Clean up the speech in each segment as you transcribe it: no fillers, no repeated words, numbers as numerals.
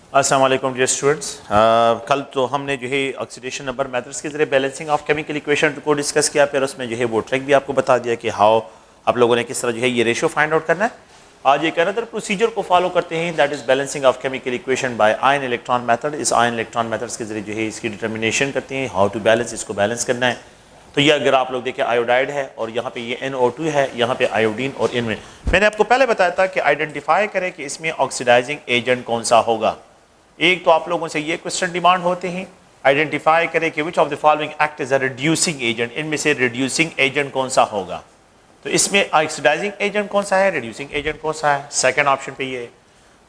अस्सलाम वालेकुम dear students. कल तो हमने जो है ऑक्सीडेशन नंबर मेथड्स के जरिए बैलेंसिंग ऑफ केमिकल इक्वेशन को डिस्कस किया, फिर उसमें जो है वो ट्रिक भी आपको बता दिया कि हाउ आप लोगों ने किस तरह जो है ये रेशियो फाइंड आउट करना है। आज एक अनदर प्रोसीजर को फॉलो करते हैं, that is balancing of chemical equation by ion electron method. इस आयन इलेक्ट्रॉन मेथड्स के जरिए जो है इसकी डिटर्मिनेशन करते हैं, हाउ टू बैलेंस, इसको बैलेंस करना है। तो ये अगर आप लोग देखें आयोडाइड है और यहाँ पे ये NO2 है, यहाँ पे आयोडीन, और इनमें मैंने आपको पहले बताया था कि आइडेंटिफाई करें कि इसमें ऑक्सीडाइजिंग एजेंट कौन सा होगा। एक तो आप लोगों से ये क्वेश्चन डिमांड होते हैं, आइडेंटिफाई करें कि which of the following act as a reducing agent, इनमें से रिड्यूसिंग एजेंट कौन सा होगा। तो इसमें ऑक्सीडाइजिंग एजेंट कौन सा है, रिड्यूसिंग एजेंट कौन सा है, सेकंड ऑप्शन पे ये है।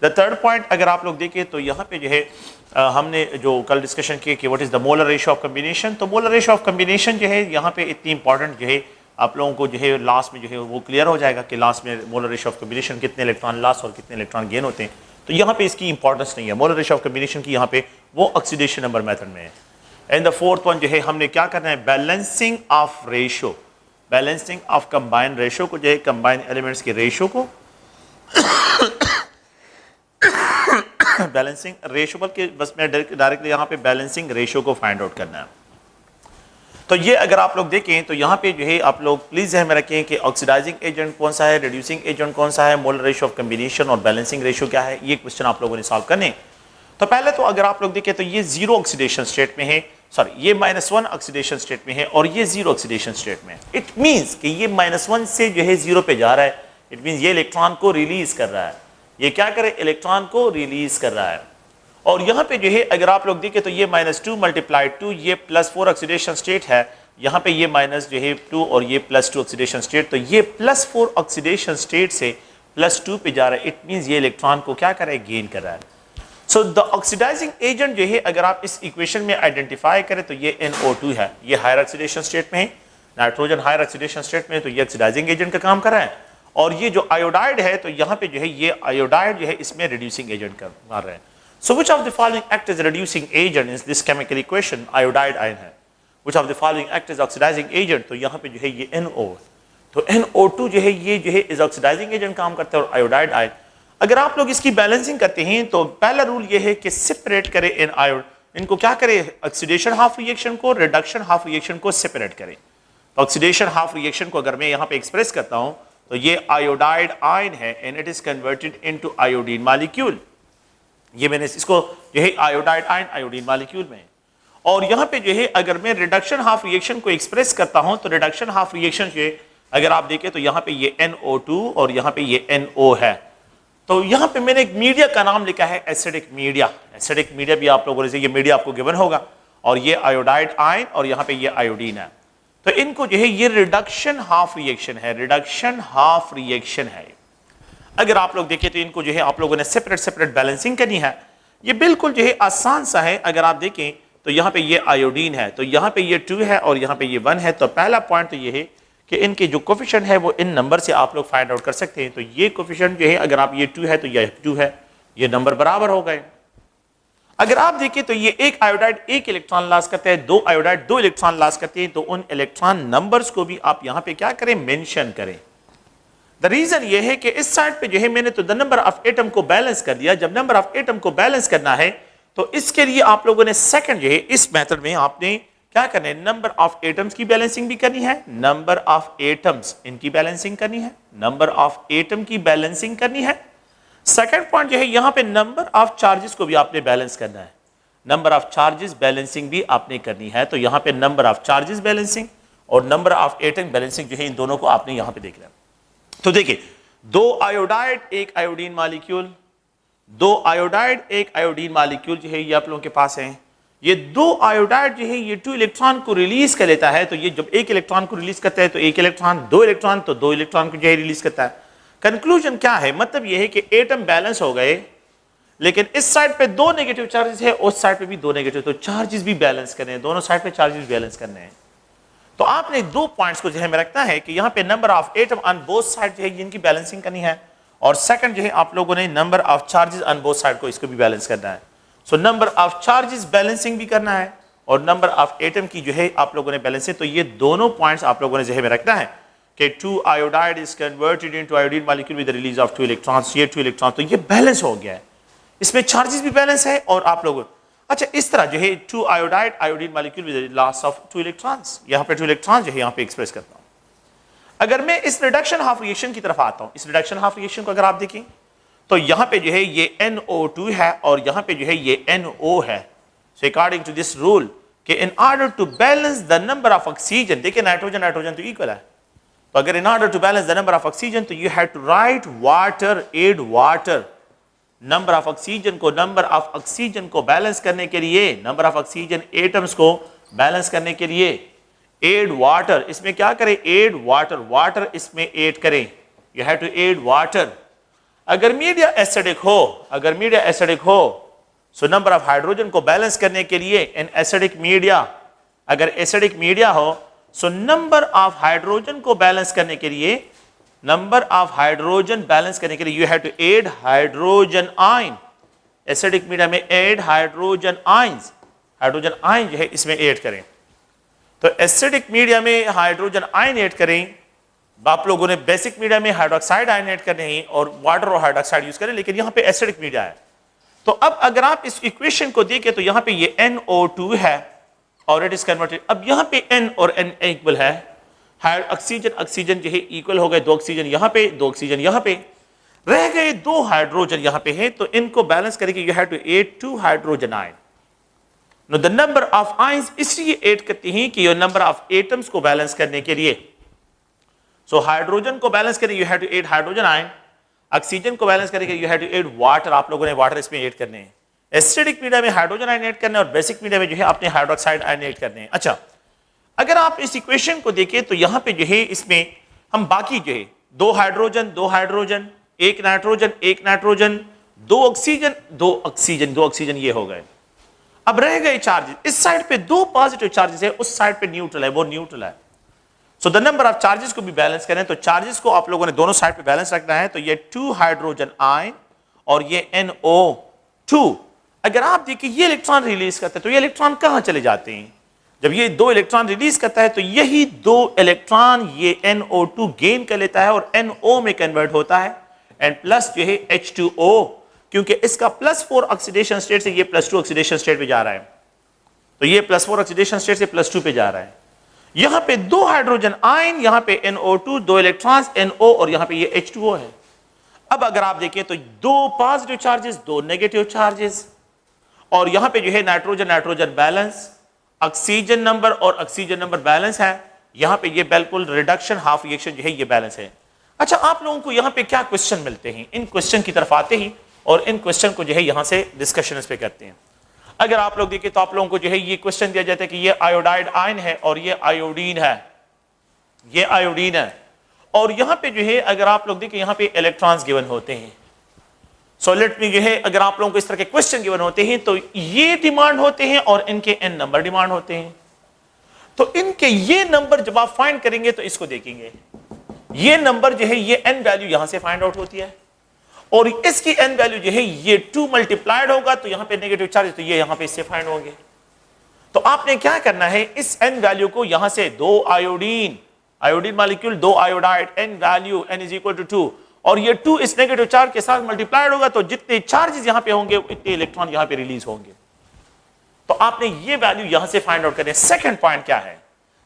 द थर्ड पॉइंट अगर आप लोग देखें तो यहाँ पे जो है हमने जो कल डिस्कशन किया कि what is the molar ratio of combination. तो मोलर रेशियो ऑफ कम्बिनेशन जो है यहाँ पे इतनी इंपॉर्टेंट जो है आप लोगों को जो है लास्ट में जो है वो क्लियर हो जाएगा कि लास्ट में मोलर रेशियो ऑफ कम्बिनेशन कितने इलेक्ट्रॉन लॉस और कितने इलेक्ट्रॉन गेन होते हैं। तो यहाँ पे इसकी इंपॉर्टेंस नहीं है मोलर रेशियो ऑफ कम्बिनेशन की, यहाँ पे वो ऑक्सीडेशन नंबर मेथड में है। एंड द फोर्थ वन जो है हमने क्या करना है, balancing of ratio, balancing of combine ratio को जो है कंबाइन एलिमेंट्स के रेशियो को बैलेंसिंग रेशियो बल्कि बस मैं डायरेक्टली यहाँ पे बैलेंसिंग रेशियो को फाइंड आउट करना है। तो ये अगर आप लोग देखें तो यहाँ पे जो है आप लोग प्लीज ध्यान में रखें कि ऑक्सीडाइजिंग एजेंट कौन सा है, रिड्यूसिंग एजेंट कौन सा है, मोलर रेशियो ऑफ कम्बिनेशन और बैलेंसिंग रेशियो क्या है, ये क्वेश्चन आप लोगों ने सॉल्व करने। तो पहले तो अगर आप लोग देखें तो ये जीरो ऑक्सीडेशन स्टेट में है, सॉरी ये -1 ऑक्सीडेशन स्टेट में है और ये जीरो ऑक्सीडेशन स्टेट में है। इट मींस कि ये -1 से जो है जीरो पे जा रहा है, इट मींस ये इलेक्ट्रॉन को रिलीज कर रहा है। ये क्या करे, इलेक्ट्रॉन को रिलीज कर रहा है। और यहाँ पे जो है अगर आप लोग देखें तो ये -2 × 2 ये +4 ऑक्सीडेशन स्टेट है, यहाँ पे ये माइनस जो है 2 और ये +2 ऑक्सीडेशन स्टेट, तो ये +4 ऑक्सीडेशन स्टेट से +2 पे जा रहा है। इट मींस ये इलेक्ट्रॉन को क्या कर रहा है, गेन कर रहा है। सो द ऑक्सीडाइजिंग एजेंट जो है अगर आप इस इक्वेशन में आइडेंटिफाई करें तो ये NO2 है, ये हायर ऑक्सीडेशन स्टेट में है, नाइट्रोजन हायर ऑक्सीडेशन स्टेट में है, तो ये ऑक्सीडाइजिंग एजेंट का काम कर रहा है। और ये जो आयोडाइड है तो यहाँ पे जो है ये आयोडाइड जो है इसमें रिड्यूसिंग एजेंट का मार रहे हैं। So which of the following act is reducing agent in this chemical equation, iodide ion है। Which of the following act as oxidizing agent, तो यहाँ पे जो है ये NO, तो NO2 जो है ये जो है इज ऑक्सीडाइजिंग एजेंट काम करता है और आयोडाइड आयन। अगर आप लोग इसकी बैलेंसिंग करते हैं तो पहला रूल ये है कि सेपरेट करें इन आयोड, इनको क्या करें, ऑक्सीडेशन हाफ रिएक्शन को, रिडक्शन हाफ रिएक्शन को सेपरेट करें। तो ऑक्सीडेशन हाफ रिएक्शन को अगर मैं यहाँ पे एक्सप्रेस करता हूँ तो ये आयोडाइड आयन है and it is converted into iodine molecule. ये मैंने इसको जो है आयोडाइड आयन आयोडीन मॉलिक्यूल में। और यहाँ पे जो है अगर मैं रिडक्शन हाफ रिएक्शन को एक्सप्रेस करता हूं तो रिडक्शन हाफ रिएक्शन जो है अगर आप देखें तो यहाँ पे ये NO2 और यहाँ पे ये NO है। तो यहाँ पे मैंने एक मीडिया का नाम लिखा है एसिडिक मीडिया। एसिडिक मीडिया भी आप लोगों ने, ये मीडिया आपको गिवन होगा, और ये आयोडाइड आयन और यहाँ पे ये आयोडीन है। तो इनको जो है ये रिडक्शन हाफ रिएक्शन है, रिडक्शन हाफ रिएक्शन है। अगर आप लोग देखें तो इनको जो है आप लोगों ने सेपरेट सेपरेट बैलेंसिंग करनी है। ये बिल्कुल जो है आसान सा है। अगर आप देखें तो यहाँ पे ये आयोडीन है, तो यहाँ पे ये 2 है और यहाँ पे ये 1 है। तो पहला पॉइंट तो ये है कि इनके जो कोफिशिएंट है वो इन नंबर से आप लोग फाइंड आउट कर सकते हैं। तो ये कोफिशिएंट जो है अगर आप ये 2 है तो ये 2 है, ये नंबर बराबर हो गए। अगर आप देखें तो ये एक आयोडाइड 1 इलेक्ट्रॉन लॉस करता है, 2 आयोडाइड 2 इलेक्ट्रॉन लॉस करते हैं, तो उन इलेक्ट्रॉन नंबर्स को भी आप यहाँ पे क्या करें, मेंशन करें। द रीजन ये है कि इस साइड पे जो है मैंने तो द नंबर ऑफ एटम को बैलेंस कर दिया। जब नंबर ऑफ एटम को बैलेंस करना है तो इसके लिए आप लोगों ने सेकंड जो है इस मेथड में आपने क्या करना है, नंबर ऑफ एटम्स की बैलेंसिंग भी करनी है, नंबर ऑफ एटम्स इनकी बैलेंसिंग करनी है, नंबर ऑफ एटम की बैलेंसिंग करनी है। सेकंड पॉइंट जो है यहाँ पे नंबर ऑफ चार्जेस को भी आपने बैलेंस करना है, नंबर ऑफ चार्जेस बैलेंसिंग भी आपने करनी है। तो यहाँ पे नंबर ऑफ चार्जेस बैलेंसिंग और नंबर ऑफ एटम बैलेंसिंग जो है इन दोनों को आपने यहाँ पे देखना है। तो देखिए 2 iodide 1 iodine molecule, 2 iodide 1 iodine molecule जो है ये आप लोगों के पास है। ये 2 आयोडाइड जो है ये 2 इलेक्ट्रॉन को रिलीज कर लेता है। तो ये जब 1 इलेक्ट्रॉन को रिलीज करता है तो 1 इलेक्ट्रॉन, 2 इलेक्ट्रॉन तो 2 इलेक्ट्रॉन को जो है रिलीज करता है। कंक्लूजन क्या है, मतलब ये है कि एटम बैलेंस हो गए, लेकिन इस साइड पे 2 नेगेटिव चार्जेस है, उस साइड पे भी 2 नेगेटिव, तो चार्जेस भी बैलेंस करने हैं, दोनों साइड पे चार्जेस बैलेंस करने हैं। तो आपने 2 पॉइंट्स को ध्यान में रखना है कि यहाँ पे number of atom on both side जो है इनकी बैलेंसिंग करनी है, और सेकंड जो है आप लोगों ने number of charges on both side को इसको भी बैलेंस करना है। सो नंबर ऑफ चार्जेस बैलेंसिंग भी करना है और नंबर ऑफ एटम की जो है आप लोगों ने बैलेंसिंग। तो ये दोनों पॉइंट्स आप लोगों ने ध्यान में रखना है कि 2 iodide is converted into iodine molecule with the release of 2 electrons, ये 2 इलेक्ट्रॉन, तो ये बैलेंस हो गया है। इसमें चार्जेस भी बैलेंस है और आप लोग अच्छा इस तरह जो है 2 iodide iodine molecule with loss of 2 electrons, यहाँ पे 2 इलेक्ट्रॉन्स जो है यहाँ पे एक्सप्रेस करता हूँ। अगर मैं इस रिडक्शन हाफ रिएक्शन की तरफ आता हूँ, इस रिडक्शन हाफ रिएक्शन को अगर आप देखें तो यहाँ पे जो है ये NO2 है और यहाँ पे जो है ये NO है। So according to this rule कि in order to balance the number of oxygen, देखिए नाइट्रोजन नाइट्रोजन तो इक्वल है, तो अगर in order to balance the number of oxygen तो you have to write water add water. Number of oxygen को balance करने के लिए, नंबर ऑफ ऑक्सीजन एटम्स को बैलेंस करने के लिए एड वाटर, इसमें क्या करें एड वाटर, वाटर इसमें ऐड करें, you have to add water. अगर मीडिया एसिडिक हो सो नंबर ऑफ हाइड्रोजन को बैलेंस करने के लिए इन एसिडिक मीडिया, अगर एसिडिक मीडिया हो सो नंबर ऑफ हाइड्रोजन को बैलेंस करने के लिए, you have to add hydrogen ion. Acidic media में add hydrogen ions, hydrogen ion जो है इसमें ऐड करें। तो एसिडिक मीडिया में हाइड्रोजन आयन ऐड करें, आप लोगों ने बेसिक मीडिया में हाइड्रोक्साइड आयन ऐड करने हैं और वाटर और हाइड्रोक्साइड यूज करें, लेकिन यहाँ पे एसिडिक मीडिया है। तो अब अगर आप इस इक्वेशन को देखें तो यहाँ पे ये NO2 है और इट इज कन्वर्टेड, अब यहाँ पे N और N इक्वल है, ऑक्सीजन जो है इक्वल हो गए, 2 ऑक्सीजन यहाँ पे 2 ऑक्सीजन यहाँ पे, रह गए 2 हाइड्रोजन यहाँ पे है, तो इनको बैलेंस करके you have to add 2 hydrogen ion. No the number of ions इसलिए ऐड करते हैं कि ये नंबर ऑफ एटम्स को बैलेंस करने के लिए। सो हाइड्रोजन को बैलेंस करने you have to add hydrogen ion, oxygen को बैलेंस करके you have to add water, आप लोगों ने वाटर इसमें ऐड करने हैं। एसिडिक मीडिया में हाइड्रोजन आयन ऐड करने और बेसिक मीडिया में जो है आपने हाइड्रोक्साइड आयन ऐड करने हैं। अच्छा अगर आप इस इक्वेशन को देखें तो यहाँ पे जो है इसमें हम बाकी जो है 2 hydrogen 2 hydrogen, 1 nitrogen 1 nitrogen, 2 oxygen 2 oxygen 2 oxygen ये हो गए। अब रह गए चार्जेस, इस साइड पे 2 पॉजिटिव चार्जेस है, उस साइड पे न्यूट्रल है, वो न्यूट्रल है। So the number of charges को भी बैलेंस करें तो चार्जेस को आप लोगों ने दोनों साइड पे बैलेंस रखना है, तो ये 2 हाइड्रोजन आयन और ये NO2। अगर आप देखिए ये इलेक्ट्रॉन रिलीज करता है तो ये इलेक्ट्रॉन कहां चले जाते हैं, जब ये 2 इलेक्ट्रॉन रिलीज करता है तो यही 2 इलेक्ट्रॉन ये NO2 गेन कर लेता है और NO में कन्वर्ट होता है, एंड प्लस जो है H2O, क्योंकि इसका +4 ऑक्सीडेशन स्टेट से ये +2 ऑक्सीडेशन स्टेट पे जा रहा है, तो ये +4 ऑक्सीडेशन स्टेट से +2 पे जा रहा है। यहां पे 2 हाइड्रोजन आयन, यहां पे NO2 2 इलेक्ट्रॉन्स NO और यहां पे ये H2O है। अब अगर आप देखें तो 2 पॉजिटिव चार्जेस 2 नेगेटिव चार्जेस, और यहां पे जो है nitrogen nitrogen balance, oxygen number और ऑक्सीजन नंबर बैलेंस है, यहां पे ये बिल्कुल रिडक्शन हाफ रिएक्शन जो है ये बैलेंस है। अच्छा आप लोगों को यहां पे क्या क्वेश्चन मिलते हैं, इन क्वेश्चन की तरफ आते ही और इन क्वेश्चन को जो है यहां से डिस्कशन इस पे करते हैं। अगर आप लोग देखें तो आप लोगों को जो है ये क्वेश्चन दिया जाता है कि ये आयोडाइड आयन है और ये आयोडीन है, ये आयोडीन है, और यहां पे जो है अगर आप लोग देखें यहां पे इलेक्ट्रॉन्स गिवन होते हैं। सो लेट मी जो है अगर आप लोगों को इस तरह के क्वेश्चन गिवन होते हैं तो ये डिमांड होते हैं और इनके n नंबर डिमांड होते हैं। तो इनके ये नंबर जब आप फाइंड करेंगे तो इसको देखेंगे, ये नंबर जो है ये n वैल्यू यहां से फाइंड आउट होती है और इसकी n वैल्यू जो है ये 2 मल्टीप्लाइड होगा तो यहां पे नेगेटिव चार्ज, तो ये यहां पे इससे फाइंड होंगे। तो आपने क्या करना है, इस n वैल्यू को यहां से 2 iodine molecule 2 iodide, n value n is equal to 2, और ये 2 इस नेगेटिव चार्ज के साथ मल्टीप्लाइड होगा तो जितने चार्जेस यहां पे होंगे उतने इलेक्ट्रॉन यहां पे रिलीज होंगे। तो आपने ये वैल्यू यहां से फाइंड आउट करनी है। सेकंड पॉइंट क्या है,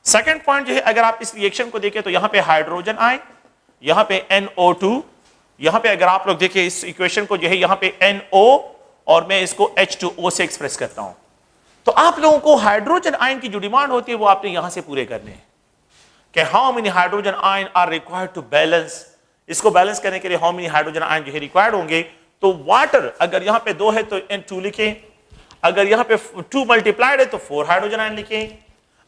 सेकंड पॉइंट जो है अगर आप इस रिएक्शन को देखें तो यहां पे हाइड्रोजन आयन, यहां पे NO2, यहां पे अगर आप लोग देखें इस इक्वेशन को जो है यहां पे NO और मैं इसको H2O से एक्सप्रेस करता हूं, तो आप लोगों को हाइड्रोजन आयन की जो डिमांड होती है वो आपने यहां से पूरे करने हैं कि how many hydrogen ion are required to balance, इसको बैलेंस करने के लिए हाउ मेनी हाइड्रोजन आयन जो है रिक्वायर्ड होंगे। तो वाटर अगर यहां पे 2 है तो N2 लिखें, अगर यहां पे 2 मल्टीप्लाइड है तो 4 हाइड्रोजन आयन लिखें,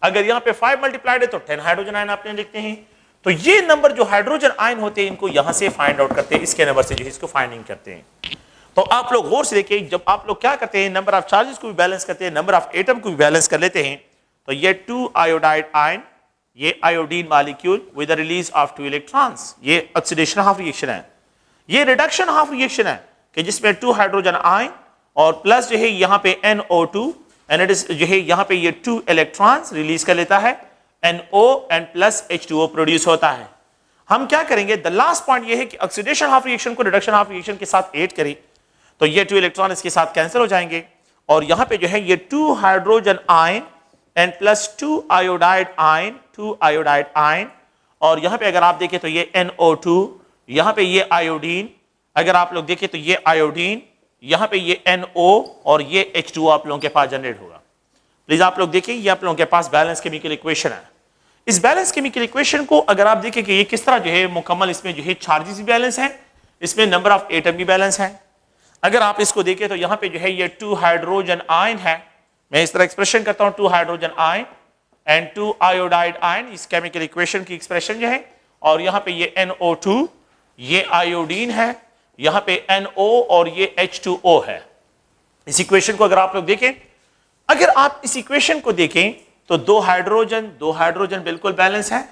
अगर यहां पे 5 मल्टीप्लाइड है तो 10 हाइड्रोजन आयन आपने लिखते हैं। तो ये नंबर जो हाइड्रोजन आयन होते हैं इनको यहां से फाइंड आउट करते हैं, इसके नंबर से जो है इसको फाइंडिंग करते हैं। तो आप लोग गौर से देखिए, जब आप लोग क्या करते हैं नंबर ऑफ चार्जेस को भी बैलेंस करते हैं, नंबर ऑफ एटम को भी बैलेंस कर लेते हैं, तो ये 2 आयोडाइड आयन, ये iodine molecule with the release of 2 electrons, ये ऑक्सीडेशन हाफ रिएक्शन है। ये रिडक्शन हाफ रिएक्शन है कि जिसमें 2 हाइड्रोजन आयन और प्लस जो है यहां पे NO2 एंड इट इज जो है यहां पे ये 2 इलेक्ट्रॉन्स रिलीज कर लेता है, NO and plus H2O produce होता है। हम क्या करेंगे, द लास्ट पॉइंट ये है कि ऑक्सीडेशन हाफ रिएक्शन को रिडक्शन हाफ रिएक्शन के साथ ऐड करें तो ये 2 इलेक्ट्रॉन इसके साथ कैंसिल हो जाएंगे और यहां पे जो है ये 2 hydrogen ion and plus 2 iodide ion, 2 iodide ion, और यहां पे अगर आप देखें तो ये NO2, यहां पे ये आयोडीन, अगर आप लोग देखें तो ये आयोडीन, यहां पे ये NO और ये H2O आप लोगों के पास जनरेट होगा। प्लीज आप लोग देखें ये आप लोगों के पास बैलेंस केमिकल इक्वेशन है। इस बैलेंस केमिकल इक्वेशन को अगर आप देखें कि ये किस तरह जो है मुकम्मल, इसमें जो है चार्जेस भी बैलेंस है, इसमें नंबर ऑफ एटम भी बैलेंस है। अगर आप इसको देखें तो यहां पे जो है ये 2 हाइड्रोजन आयन है, मैं इस तरह एक्सप्रेशन करता हूं 2 hydrogen ion and 2 iodide ion, इस केमिकल इक्वेशन की एक्सप्रेशन जो है, और यहां पे ये NO2, ये आयोडीन है, यहां पे NO और ये H2O है। इस इक्वेशन को अगर आप लोग देखें, अगर आप इस इक्वेशन को देखें तो 2 हाइड्रोजन बिल्कुल बैलेंस है,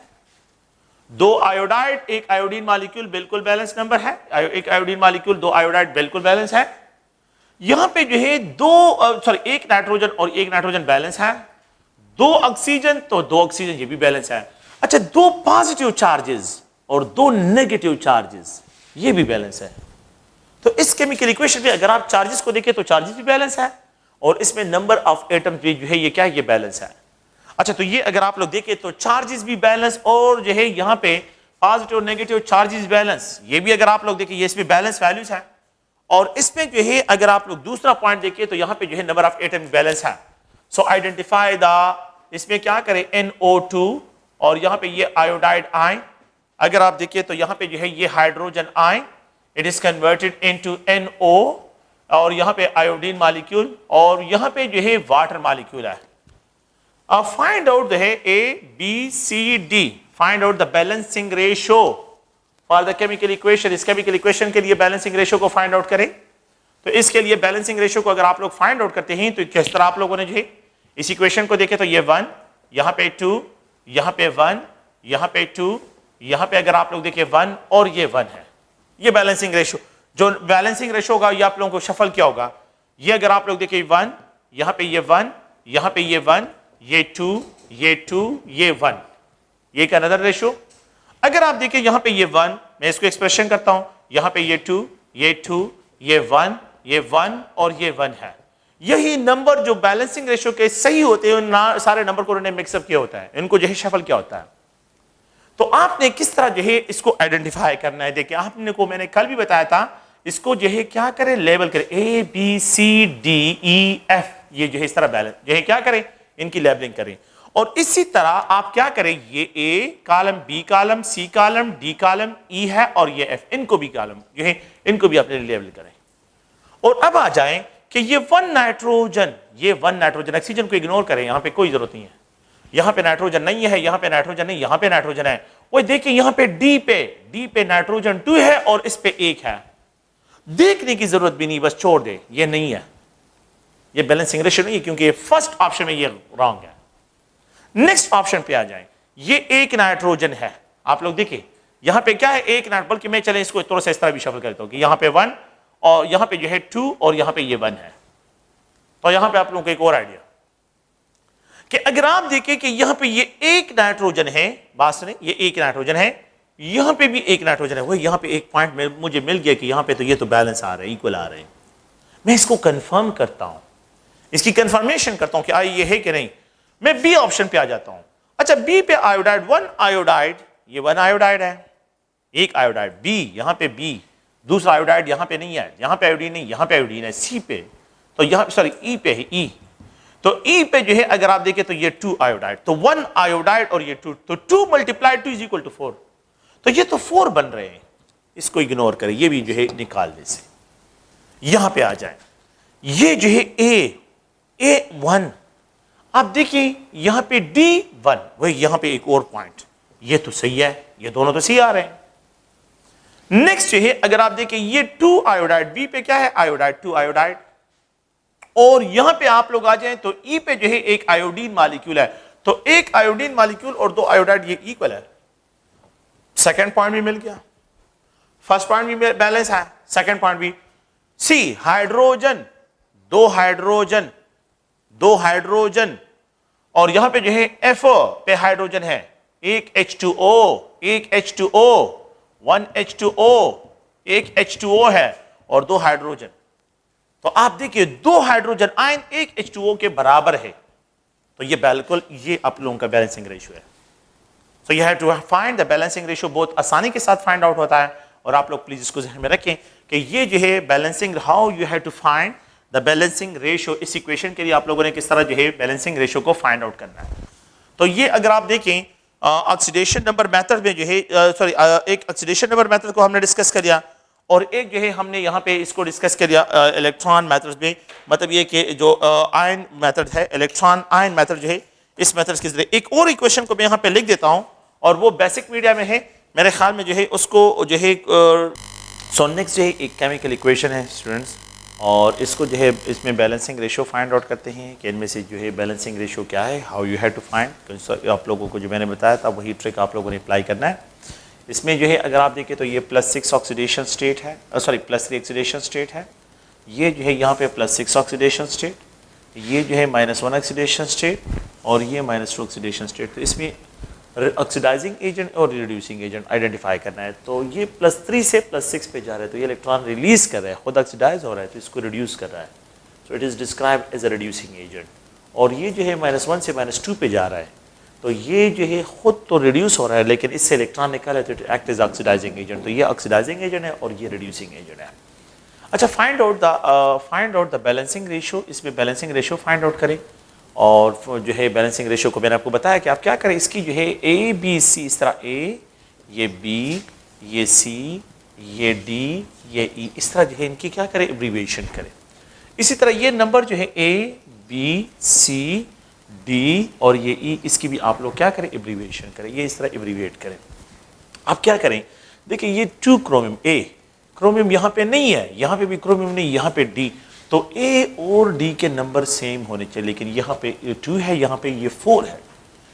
2 आयोडाइड, एक आयोडीन मॉलिक्यूल बिल्कुल बैलेंस नंबर है, एक आयोडीन मॉलिक्यूल 2 आयोडाइड बिल्कुल बैलेंस है। यहां पे जो है एक नाइट्रोजन और एक नाइट्रोजन बैलेंस है, 2 ऑक्सीजन तो 2 ऑक्सीजन ये भी बैलेंस है। अच्छा, 2 पॉजिटिव चार्जेस और 2 नेगेटिव चार्जेस ये भी बैलेंस है। तो इस केमिकल इक्वेशन में अगर आप चार्जेस को देखें तो चार्जेस भी बैलेंस है और इसमें नंबर ऑफ एटम्स भी जो है ये क्या है, ये बैलेंस है। अच्छा, तो ये अगर आप लोग देखें तो चार्जेस भी बैलेंस और जो है यहाँ पे पॉजिटिव और नेगेटिव चार्जेस बैलेंस, ये भी अगर आप लोग देखें ये इसमें बैलेंस वैल्यूज है। और इसमें जो है अगर आप लोग दूसरा पॉइंट देखें तो यहाँ पे जो है नंबर ऑफ एटम बैलेंस है। सो आइडेंटिफाई द, इसमें क्या करें NO2 और यहाँ पे ये आयोडाइड आयन, अगर आप देखिए तो यहाँ पे जो है ये hydrogen ion, it is converted into NO और यहाँ पे आयोडीन मॉलिक्यूल और यहाँ पे जो है वाटर मॉलिक्यूल है। अब फाइंड आउट है ABCD, find out the balancing ratio for the chemical equation. इस केमिकल इक्वेशन के लिए बैलेंसिंग रेशियो को फाइंड आउट करें। तो इसके लिए बैलेंसिंग रेशियो को अगर आप लोग फाइंड आउट करते हैं तो किस तरह आप लोगों ने जो है इस इक्वेशन को देखे तो ये 1, यहाँ पे 2, यहाँ पे 1, यहाँ पे 2, यहाँ पे अगर आप लोग देखें 1 और ये 1 है, ये बैलेंसिंग रेशियो। जो बैलेंसिंग रेशियो होगा ये आप लोगों को शफल क्या होगा, ये अगर आप लोग देखें 1, यहाँ पे ये 1, यहाँ पे ये 1, ये 2, ये 2, ये 1, ये एक अनदर रेशियो। अगर आप देखें यहाँ पे ये 1, मैं इसको एक्सप्रेशन करता हूं, यहाँ पे ये 2, ये 2, ये 1, ये 1 और ये 1 है। यही नंबर जो बैलेंसिंग रेशियो के सही होते हैं उन सारे नंबर को उन्होंने मिक्सअप किया होता है, इनको जो है शफल क्या होता है। तो आपने किस तरह जो है इसको आइडेंटिफाई करना है, देखिए आपने को मैंने कल भी बताया था, इसको जो है क्या करें, लेबल करें ABCDEF, ये जो है इस तरह बैलेंस जो है क्या करें, इनकी लेबलिंग करें। और इसी तरह आप क्या करें, ये A column, B column, C column, D column, E है और ये F, इनको भी कॉलम जो है इनको भी अपने लेबल करें। और अब आ जाएं कि ये 1 नाइट्रोजन, ये 1 नाइट्रोजन, ऑक्सीजन को इग्नोर करें, यहां पे कोई जरूरत नहीं है, यहां पे नाइट्रोजन नहीं है, यहां पे नाइट्रोजन नहीं, यहां पे नाइट्रोजन है। वो देखिए यहां पे डी पे नाइट्रोजन 2 है और इस पे 1 है, देखने की जरूरत भी नहीं, बस छोड़ दे, ये नहीं है, ये बैलेंसिंग रेशियो नहीं है, क्योंकि फर्स्ट ऑप्शन में ये रॉन्ग है। नेक्स्ट ऑप्शन पे आ जाएं, ये 1 नाइट्रोजन है, आप लोग देखिए यहां पे क्या है, 1 नाइट्रोजन, बल्कि मैं चले इसको थोड़ा सा इस तरह भी शफल करता हूं कि यहां पे 1 और यहां पे जो है 2 और यहां पे ये 1 है। तो यहां पे आप लोगों को एक और आइडिया कि अगर आप देखें कि यहां पे ये 1 नाइट्रोजन है, बात सुने, ये 1 नाइट्रोजन है, यहां पे भी 1 नाइट्रोजन है, वो यहां पे एक पॉइंट में मुझे मिल गया कि यहां पे तो ये तो बैलेंस आ रहे हैं, इक्वल आ रहे हैं। मैं इसको कंफर्म करता हूं, इसकी कंफर्मेशन करता हूं कि आई ये है कि नहीं। मैं बी ऑप्शन पे आ जाता हूं। अच्छा, बी पे आयोडाइड, 1 आयोडाइड, ये 1 आयोडाइड है, 1 आयोडाइड, बी यहां पे बी, दूसरा आयोडाइड यहां पे नहीं है, यहां पे आयोडीन नहीं, यहां पे आयोडीन है, सी पे, तो यहां सॉरी ई पे है, ई, तो ई पे जो है अगर आप देखें तो ये 2 आयोडाइड, तो 1 आयोडाइड और ये 2, तो 2 मल्टीप्लाइड 2 इज इक्वल टू 4, तो ये तो 4 बन रहे हैं, इसको इग्नोर करें, ये भी जो है निकाल दे से। यहां पे आ जाए, ये जो है A1, आप देखिए यहां पे D1, वही यहां पे एक और पॉइंट, ये तो सही है, ये दोनों तो सही आ रहे हैं। नेक्स्ट जो है अगर आप देखें ये 2 आयोडाइड, बी पे क्या है आयोडाइड, 2 आयोडाइड, और यहां पे आप लोग आ जाएं तो ई पे जो है एक आयोडीन मॉलिक्यूल है, तो एक आयोडीन मॉलिक्यूल और 2 आयोडाइड ये इक्वल है। सेकंड पॉइंट भी मिल गया, फर्स्ट पॉइंट भी बैलेंस है, सेकंड पॉइंट भी। सी हाइड्रोजन, 2 हाइड्रोजन, 2 हाइड्रोजन, और यहां पे जो है F पे हाइड्रोजन है, एक H2O, एक H2O, 1 H2O, एक H2O है और 2 हाइड्रोजन। तो आप देखिए 2 हाइड्रोजन आयन एक H2O के बराबर है, तो ये बिल्कुल ये आप लोगों का बैलेंसिंग रेशियो है। So you have to find the balancing ratio, बहुत आसानी के साथ फाइंड आउट होता है। और आप लोग प्लीज इसको ध्यान में रखें कि ये जो है balancing, how you have to find the balancing ratio, इस इक्वेशन के लिए आप लोगों ने किस तरह जो है बैलेंसिंग रेशियो को फाइंड आउट करना है। तो ये अगर आप देखें ऑक्सीडेशन नंबर मेथड में जो है एक ऑक्सीडेशन नंबर मेथड को हमने डिस्कस कर लिया, और एक जो है हमने यहाँ पे इसको डिस्कस कर लिया इलेक्ट्रॉन मेथड में, मतलब ये कि जो आयन मेथड है, इलेक्ट्रॉन आयन मेथड जो है, इस मेथड के जरिए एक और इक्वेशन को मैं यहाँ पे लिख देता हूँ, और वो बेसिक मीडिया में है मेरे ख्याल में जो है उसको जो है सो नेक्स्ट जो है एक केमिकल इक्वेशन है स्टूडेंट्स, और इसको जो है इसमें बैलेंसिंग रेशियो फाइंड आउट करते हैं कि इनमें से जो है बैलेंसिंग रेशियो क्या है, how you have to find. आप लोगों को जो मैंने बताया था वही ट्रिक आप लोगों ने अप्लाई करना है। इसमें जो है अगर आप देखें तो ये +6 ऑक्सीडेशन स्टेट है, सॉरी +3 ऑक्सीडेशन स्टेट है, ये जो है यहाँ पे +6 ऑक्सीडेशन स्टेट, ये जो है -1 ऑक्सीडेशन स्टेट, और ये -2 ऑक्सीडेशन स्टेट। तो इसमें ऑक्सीडाइजिंग एजेंट और रिड्यूसिंग एजेंट आइडेंटिफाई करना है। तो ये +3 से +6 पे जा रहा है, तो ये इलेक्ट्रॉन रिलीज कर रहा है, खुद ऑक्सीडाइज हो रहा है, तो इसको रिड्यूस कर रहा है, तो it is described as a reducing agent. और ये जो है -1 से -2 पे जा रहा है, तो ये जो है खुद तो रिड्यूस हो रहा है, लेकिन इससे इलेक्ट्रॉन निकल है, तो it act as oxidising agent. तो ये ऑक्सीडाइजिंग एजेंट है और ये रिड्यूसिंग एजेंट है। अच्छा, find out the balancing ratio, इसमें बैलेंसिंग रेशियो फाइंड आउट करें। और जो है बैलेंसिंग रेशियो को मैंने आपको बताया कि आप क्या करें, इसकी जो है A B C, इस तरह A, ये B, ये C, ये D, ये E, इस तरह जो है इनकी क्या करें, एब्रीविएशन करें। इसी तरह ये नंबर जो है A B C D और ये E, इसकी भी आप लोग क्या करें, एब्रीविएशन करें, ये इस तरह एब्रीविएट करें। आप क्या करें, देखिए ये 2 क्रोमियम A, क्रोमियम यहाँ पे नहीं है, यहाँ पे भी क्रोमियम नहीं, यहाँ पे D, तो A और D के नंबर सेम होने चाहिए, लेकिन यहाँ पे 2 है, यहाँ पे ये 4 है,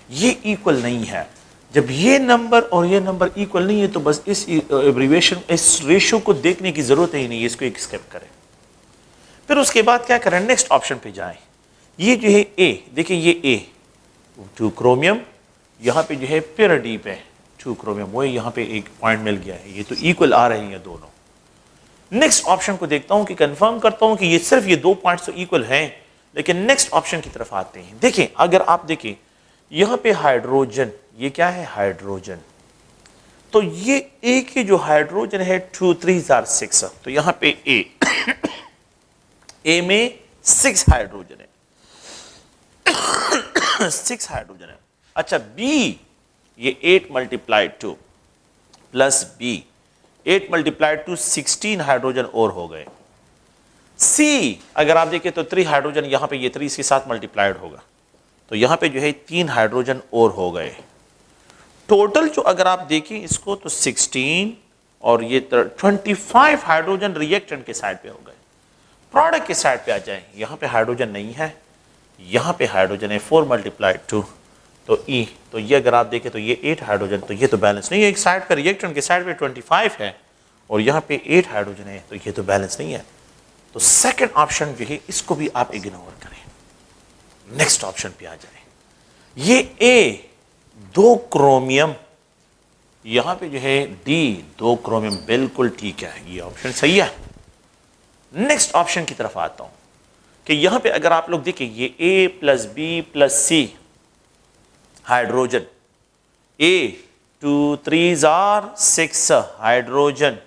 ये इक्वल नहीं है। जब ये नंबर और ये नंबर इक्वल नहीं है तो बस इस एब्रीविएशन, इस रेशियो को देखने की जरूरत ही नहीं है, इसको एक स्किप करें। फिर उसके बाद क्या करें, नेक्स्ट ऑप्शन पे जाएं। ये जो है A, देखिए ये A 2 क्रोमियम, यहाँ पे जो है फिर D पे 2 क्रोमियम, वो यहाँ पे एक पॉइंट मिल गया है, ये तो इक्वल आ रहे हैं दोनों। नेक्स्ट ऑप्शन को देखता हूं कि कंफर्म करता हूं कि ये सिर्फ ये 2 पॉइंट्स तो इक्वल हैं, लेकिन नेक्स्ट ऑप्शन की तरफ आते हैं। देखें, अगर आप देखें यहां पे हाइड्रोजन, ये क्या है, हाइड्रोजन, तो ये A के जो हाइड्रोजन है 2 3 are 6, तो यहां पे A में 6 हाइड्रोजन है 6 हाइड्रोजन है। अच्छा, B, ये 8 × 2 प्लस B, 8 × 2 16 हाइड्रोजन और हो गए। C अगर आप देखें तो 3 हाइड्रोजन, यहाँ पे ये 3 इसके साथ मल्टीप्लाइड होगा, तो यहाँ पे जो है 3 हाइड्रोजन और हो गए। टोटल जो अगर आप देखें इसको तो 16 और ये 25 हाइड्रोजन रिएक्टेंट के साइड पे हो गए। प्रोडक्ट के साइड पे आ जाए, यहाँ पे हाइड्रोजन नहीं है, यहाँ पे हाइड्रोजन है 4 × 2, तो E, तो ये अगर आप देखें तो ये 8 हाइड्रोजन, तो ये तो बैलेंस नहीं है, एक साइड पे रिएक्टेंट के साइड पे 25 है और यहाँ पे 8 हाइड्रोजन है, तो ये तो बैलेंस नहीं है। तो सेकंड ऑप्शन जो है इसको भी आप इग्नोर करें, नेक्स्ट ऑप्शन पे आ जाए। ये A 2 क्रोमियम, यहाँ पे जो है D 2 क्रोमियम, बिल्कुल ठीक है, ये ऑप्शन सही है। नेक्स्ट ऑप्शन की तरफ आता हूं कि यहाँ पे अगर आप लोग देखें ये A + B + C hydrogen, A 2 3 are 6 hydrogen,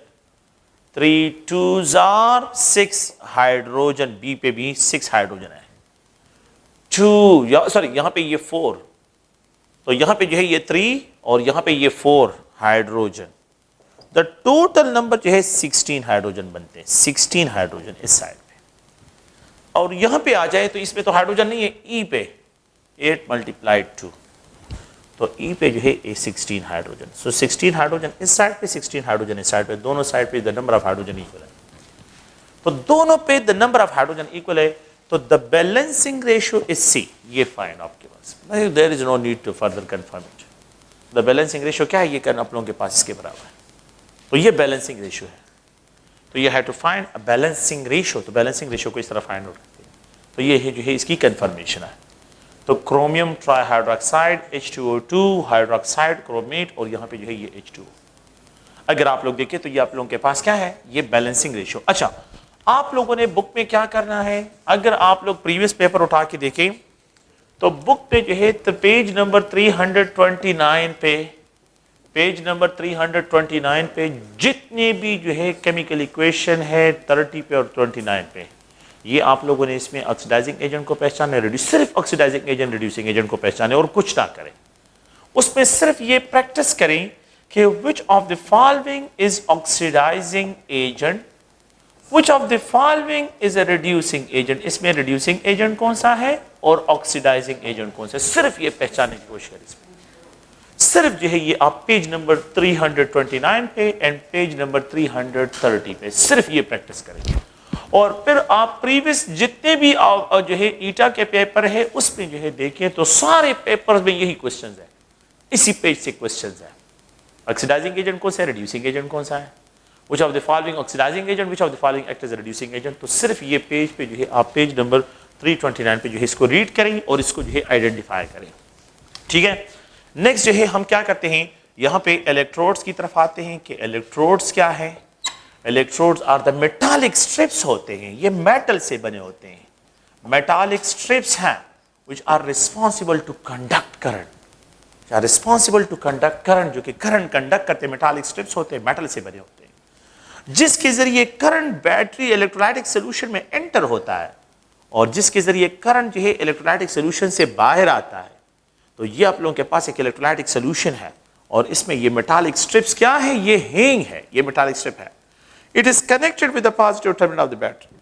3 2 are 6 hydrogen, B पे भी 6 हाइड्रोजन है, 2 सॉरी यहाँ पे ये 4, तो यहाँ पे जो है ये 3 और यहाँ पे ये 4 हाइड्रोजन, द टोटल नंबर जो है 16 हाइड्रोजन बनते हैं, 16 हाइड्रोजन इस साइड पे। और यहाँ पे आ जाए तो इसमें तो हाइड्रोजन नहीं है, E पे 8 × 2, तो E पे जो है 16 हाइड्रोजन, सो 16 हाइड्रोजन इस साइड पे, 16 हाइड्रोजन इस साइड पे, दोनों साइड पे the number of hydrogen equal है। तो दोनों पे the number of hydrogen equal है, तो the balancing ratio is C, ये फाइन आपके पास, there is no need to further confirm it. The balancing ratio क्या है, ये करना आप लोगों के पास इसके बराबर है, तो ये बैलेंसिंग रेशियो है। तो ये have to find a balancing ratio, तो बैलेंसिंग रेशियो को इस तरह फाइंड आउट करते हैं, तो ये है जो है इसकी कंफर्मेशन है। तो chromium trihydroxide H2O2 hydroxide chromate, और यहाँ पे जो है ये H2O। अगर आप लोग देखें तो ये आप लोगों के पास क्या है, ये बैलेंसिंग रेशियो। अच्छा, आप लोगों ने बुक में क्या करना है, अगर आप लोग प्रीवियस पेपर उठा के देखें तो बुक पे जो है तो पेज नंबर 329 पे, पेज नंबर 329 पे जितने भी जो है केमिकल इक्वेशन है 30 पे और 29 पे, ये आप लोगों ने इसमें ऑक्सीडाइजिंग एजेंट को पहचाना है, सिर्फ ऑक्सीडाइजिंग एजेंट रिड्यूसिंग एजेंट को पहचाने और कुछ ना करें। उसमें सिर्फ ये प्रैक्टिस करें कि which of the following is oxidising agent, which of the following is a reducing agent, इसमें रिड्यूसिंग एजेंट कौन सा है और ऑक्सीडाइजिंग एजेंट कौन सा है, सिर्फ ये पहचानने की कोशिश करें। इसमें सिर्फ जो है ये आप पेज नंबर 329 पे एंड पेज नंबर 330 पे सिर्फ ये प्रैक्टिस करेंगे और फिर आप प्रीवियस जितने भी जो है ईटा के पेपर है उसमें जो है देखें तो सारे पेपर्स में यही क्वेश्चंस है, इसी पेज से क्वेश्चंस है। ऑक्सीडाइजिंग एजेंट कौन सा है, रिड्यूसिंग एजेंट कौन सा है, which of the following oxidising agent, which of the following act as a reducing agent. तो सिर्फ ये पेज पे जो है आप पेज नंबर 329 पे जो है इसको रीड करें और इसको जो है आइडेंटिफाई करें। ठीक है, नेक्स्ट जो है हम क्या करते हैं, यहाँ पे इलेक्ट्रोड्स की तरफ आते हैं कि इलेक्ट्रोड्स क्या है। Electrodes are the metallic strips होते हैं, ये मेटल से बने होते हैं, मेटालिक स्ट्रिप्स हैं which are responsible to conduct current, are responsible to conduct current, जो कि करंट कंडक्ट करते मेटालिक स्ट्रिप्स होते हैं, मेटल से बने होते हैं, जिसके जरिए करंट बैटरी इलेक्ट्रोलाइटिक सोल्यूशन में एंटर होता है और जिसके जरिए करंट जो है इलेक्ट्रोलाइटिक सोल्यूशन से बाहर आता है। तो ये आप लोगों के पास एक इलेक्ट्रोलाइटिक सोल्यूशन है और इसमें ये मेटालिक स्ट्रिप्स क्या है, ये हैंग है, ये मेटालिक स्ट्रिप है। It is connected with the positive terminal of the battery,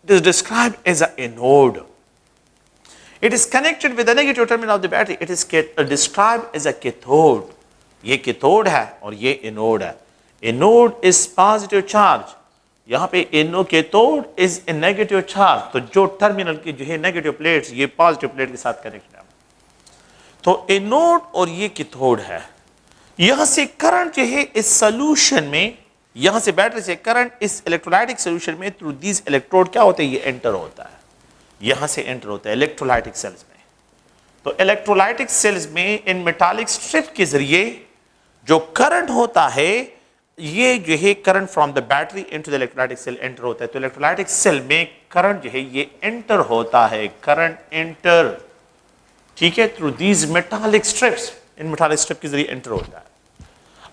it is described as a anode. It is connected with the negative terminal of the battery, it is described as a cathode. ये cathode है और ये anode है। Anode is positive charge, यहाँ पे एनो cathode is a negative charge, तो जो टर्मिनल की जो है नेगेटिव प्लेट्स ये पॉजिटिव प्लेट के साथ कनेक्टेड है। तो एनोड और ये कैथोड है, यहां से करंट जो है इस सॉल्यूशन में, यहां से बैटरी से करंट इस इलेक्ट्रोलाइटिक सॉल्यूशन में थ्रू दीज इलेक्ट्रोड क्या होते हैं, ये एंटर होता है, यहां से एंटर होता है इलेक्ट्रोलाइटिक सेल्स में। तो इलेक्ट्रोलाइटिक सेल्स में इन मेटालिक स्ट्रिप के जरिए जो करंट होता है, ये जो है current from the battery into the electrolytic cell enter होता है। तो इलेक्ट्रोलाइटिक सेल में करंट जो है ये एंटर होता है, करंट एंटर, ठीक है, through these metallic strips, in metallic strip के जरिए एंटर होता है।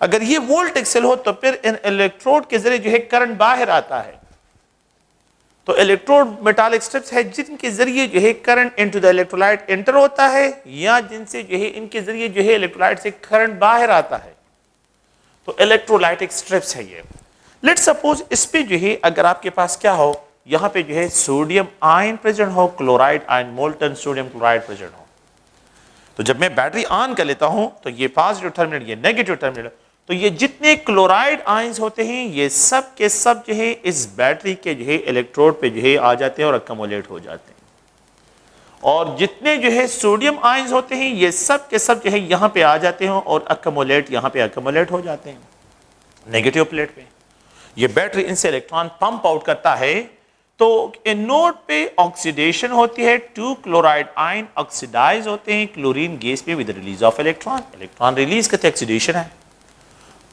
अगर ये वोल्टेज सेल हो तो फिर इन इलेक्ट्रोड के जरिए जो है करंट बाहर आता है। तो इलेक्ट्रोड मेटालिक स्ट्रिप्स है जिनके जरिए जो है current into the electrolyte enter होता है या जिनसे जो है इनके जरिए जो है इलेक्ट्रोलाइट से करंट बाहर आता है। तो इलेक्ट्रोलाइटिक स्ट्रिप्स है ये। लेट्स सपोज इस पे जो है अगर आपके पास क्या हो, यहां पे जो है सोडियम आयन प्रेजेंट हो, chloride ion, molten sodium chloride present हो, तो जब मैं बैटरी ऑन कर लेता हूं तो ये पॉजिटिव टर्मिनल, ये नेगेटिव टर्मिनल, तो ये जितने क्लोराइड आयंस होते हैं ये सब के सब जो है इस बैटरी के जो है इलेक्ट्रोड पे जो है आ जाते हैं और अक्यूमुलेट हो जाते हैं। और जितने जो है सोडियम आयंस होते हैं ये सब के सब जो है यहां पे आ जाते हैं और अक्यूमुलेट, यहां पे अक्यूमुलेट हो जाते हैं नेगेटिव प्लेट पे। ये बैटरी इनसे इलेक्ट्रॉन पंप आउट करता है। तो एनोड पे ऑक्सीडेशन होती है, 2 क्लोराइड आयन ऑक्सीडाइज होते हैं क्लोरीन गैस पे with release of electron, electron release करते ऑक्सीडेशन है।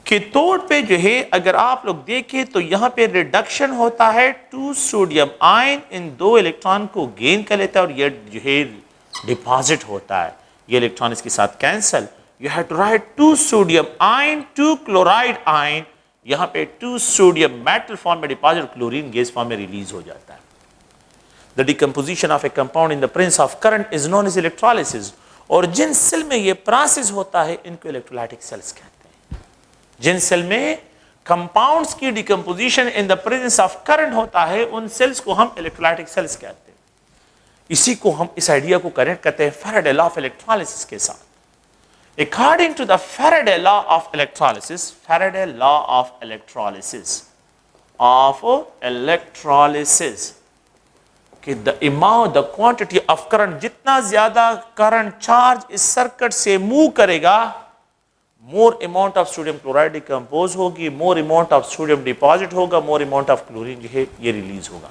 कैथोड पे जो है अगर आप लोग देखें तो यहां पे रिडक्शन होता है, 2 सोडियम आयन इन 2 इलेक्ट्रॉन को गेन कर लेता है और ये जो है डिपॉजिट होता है, ये इलेक्ट्रॉन इसके साथ cancel. You have to write 2 sodium ion 2 chloride ion, यहां पे 2 सोडियम मेटल फॉर्म में डिपॉजिट, क्लोरीन गैस फॉर्म में रिलीज हो जाता है। The decomposition of a compound in the presence of current is known as electrolysis. और जिन cell में ये प्रोसेस होता है इनको इलेक्ट्रोलाइटिक सेल्स कहते हैं। जिन सेल में कंपाउंड्स की decomposition in the presence of current होता है उन सेल्स को हम इलेक्ट्रोलाइटिक सेल्स कहते हैं। इसी को हम इस आइडिया को कनेक्ट करते हैं फैराडे लॉ ऑफ इलेक्ट्रोलिसिस के साथ। According to the Faraday law of electrolysis, Faraday law of electrolysis, कि the amount, the quantity of current, जितना ज्यादा करंट चार्ज इस सर्किट से मूव करेगा, more amount of sodium chloride decompose होगी, more amount of sodium deposit होगा, more amount of chlorine जो है ये रिलीज होगा।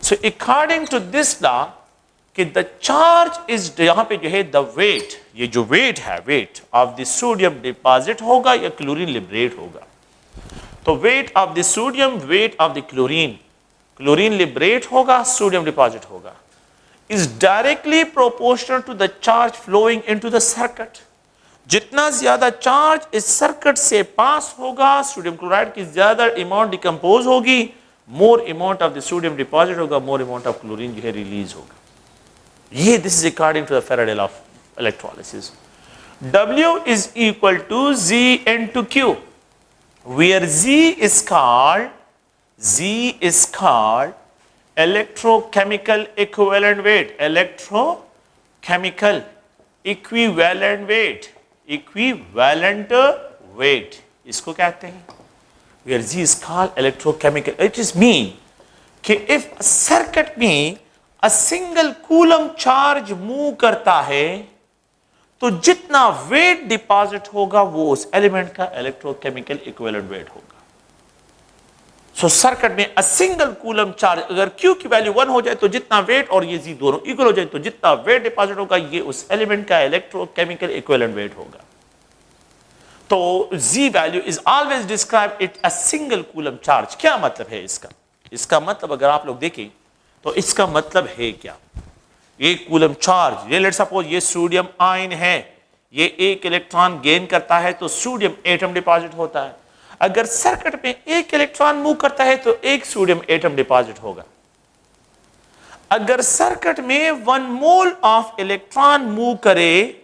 So according to this law, कि द चार्ज इज, यहां पे जो है द वेट, ये जो वेट है, weight of the sodium deposit होगा या क्लोरीन लिबरेट होगा। तो weight of the sodium, weight of the chlorine, chlorine liberate होगा, सोडियम डिपॉजिट होगा, is directly proportional to the charge flowing into the circuit. जितना ज्यादा चार्ज इस सर्किट से पास होगा, सोडियम क्लोराइड की ज्यादा अमाउंट डिकम्पोज होगी, more amount of the sodium deposit होगा, मोर अमाउंट ऑफ क्लोरीन जो है रिलीज होगा। ये this is according to the Faraday law of electrolysis. W is equal to Z into Q, where Z is called electrochemical equivalent weight. Electrochemical equivalent weight. Equivalent weight. इसको कहते हैं where Z is called electrochemical. It is mean कि if a circuit में a single coulomb charge move करता है तो जितना wait deposit होगा वो उस एलिमेंट का इलेक्ट्रोकेमिकल इक्विवेलेंट वेट होगा। सो सर्किट में अ सिंगल कूलम चार्ज अगर Q की वैल्यू 1 हो जाए तो जितना वेट और ये Z दोनों इक्वल हो जाए तो जितना वेट डिपॉजिट होगा ये उस एलिमेंट का इलेक्ट्रोकेमिकल इक्विवेलेंट वेट होगा। तो Z value is always describe it a single coulomb charge. क्या मतलब है इसका? इसका मतलब अगर आप लोग देखें तो इसका मतलब है क्या? एक कूलम चार्ज, ये लेट्स सपोज ये सोडियम आयन है, ये एक इलेक्ट्रॉन गेन करता है तो सोडियम एटम डिपॉजिट होता है। अगर सर्किट में एक इलेक्ट्रॉन मूव करता है तो एक सोडियम एटम डिपॉजिट होगा। अगर सर्किट में 1 मोल ऑफ इलेक्ट्रॉन मूव करे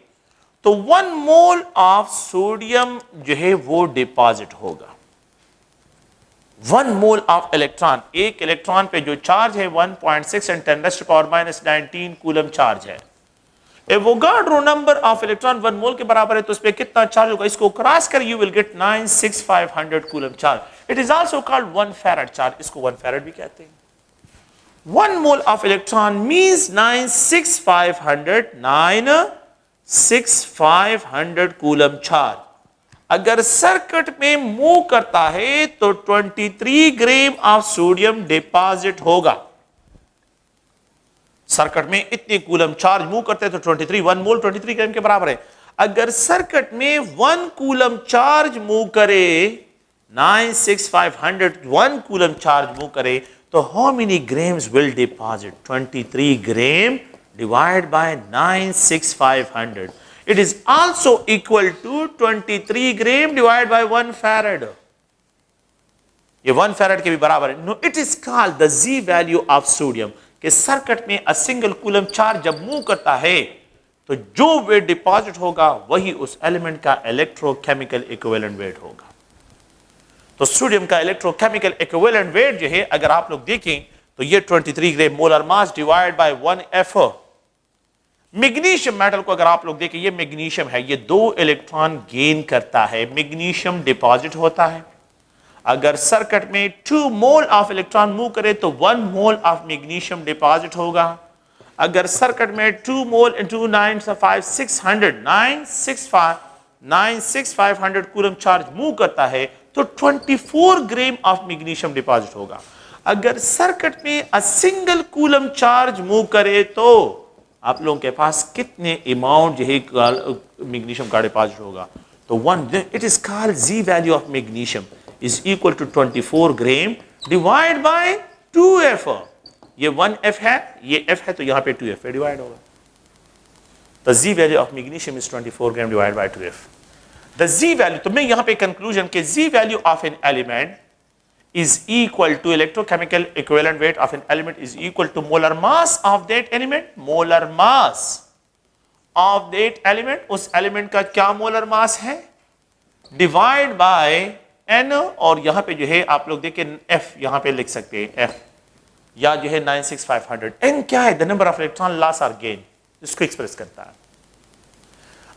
तो 1 मोल ऑफ सोडियम जो है वो डिपॉजिट होगा। 1 मोल ऑफ इलेक्ट्रॉन, एक इलेक्ट्रॉन पे जो चार्ज है 1.6 × 10⁻⁻19 कूलम चार्ज है। एवोगाड्रो नंबर ऑफ इलेक्ट्रॉन 1 मोल के बराबर है तो उस पे कितना चार्ज होगा? इसको क्रॉस कर you will get 96500 coulomb charge. It is also called 1 farad charge, इसको 1 फैराड भी कहते हैं। 1 मोल of electron means 96500 coulomb charge. अगर सर्किट में मूव करता है तो 23 ग्राम ऑफ सोडियम डिपॉजिट होगा। सर्किट में इतने कूलम चार्ज मूव करते हैं तो 23 1 मोल 23 ग्राम के बराबर है। अगर सर्किट में 1 कूलम चार्ज मूव करे 96500 1 कूलम चार्ज मूव करे तो how many grams will deposit? 23 gram divide bye 96500। It is also equal to 23 gram divided by 1 farad. ये 1 farad के भी बराबर है। No, it is called the Z value of sodium. कि circuit में a single coulomb charge जब move करता है तो जो वेट डिपॉजिट होगा वही उस एलिमेंट का इलेक्ट्रोकेमिकल इक्विवेलेंट वेट होगा। तो सोडियम का इलेक्ट्रोकेमिकल इक्विवेलेंट वेट जो है अगर आप लोग देखें तो ये 23 gram molar mass divide by 1F। Magnesium metal को अगर आप लोग देखें ये मैग्नीशियम है, ये 2 इलेक्ट्रॉन गेन करता है, मैग्नीशियम डिपॉजिट होता है। अगर सर्किट में 2 मोल ऑफ इलेक्ट्रॉन मूव करे तो 1 मोल ऑफ मैग्नीशियम डिपॉजिट होगा। अगर सर्किट में 2 mole into 96500 coulomb charge move करता है तो 24 ग्राम ऑफ मैग्नीशियम डिपॉजिट होगा। अगर सर्किट में a single coulomb charge move करे तो आप लोगों के पास कितने अमाउंट जो है मैग्नीशियम का डिपॉजिट होगा? तो 1, it is called Z value of magnesium is equal to 24 gram divide by 2F। ये 1F है, ये F है तो यहां पे 2F पे डिवाइड होगा। तो Z value of magnesium is 24 gram divide by 2F। The Z value, तो मैं यहां पे कंक्लूजन के Z value of an element is equal to electrochemical equivalent weight of an element is equal to molar mass of that element। molar mass of that element, उस element का क्या molar mass है? divide by n, और यहां पे जो है आप लोग देखें F यहां पे लिख सकते हैं F, या जो है 96500। n क्या है? the number of electron loss or gain, इसको एक्सप्रेस करता है।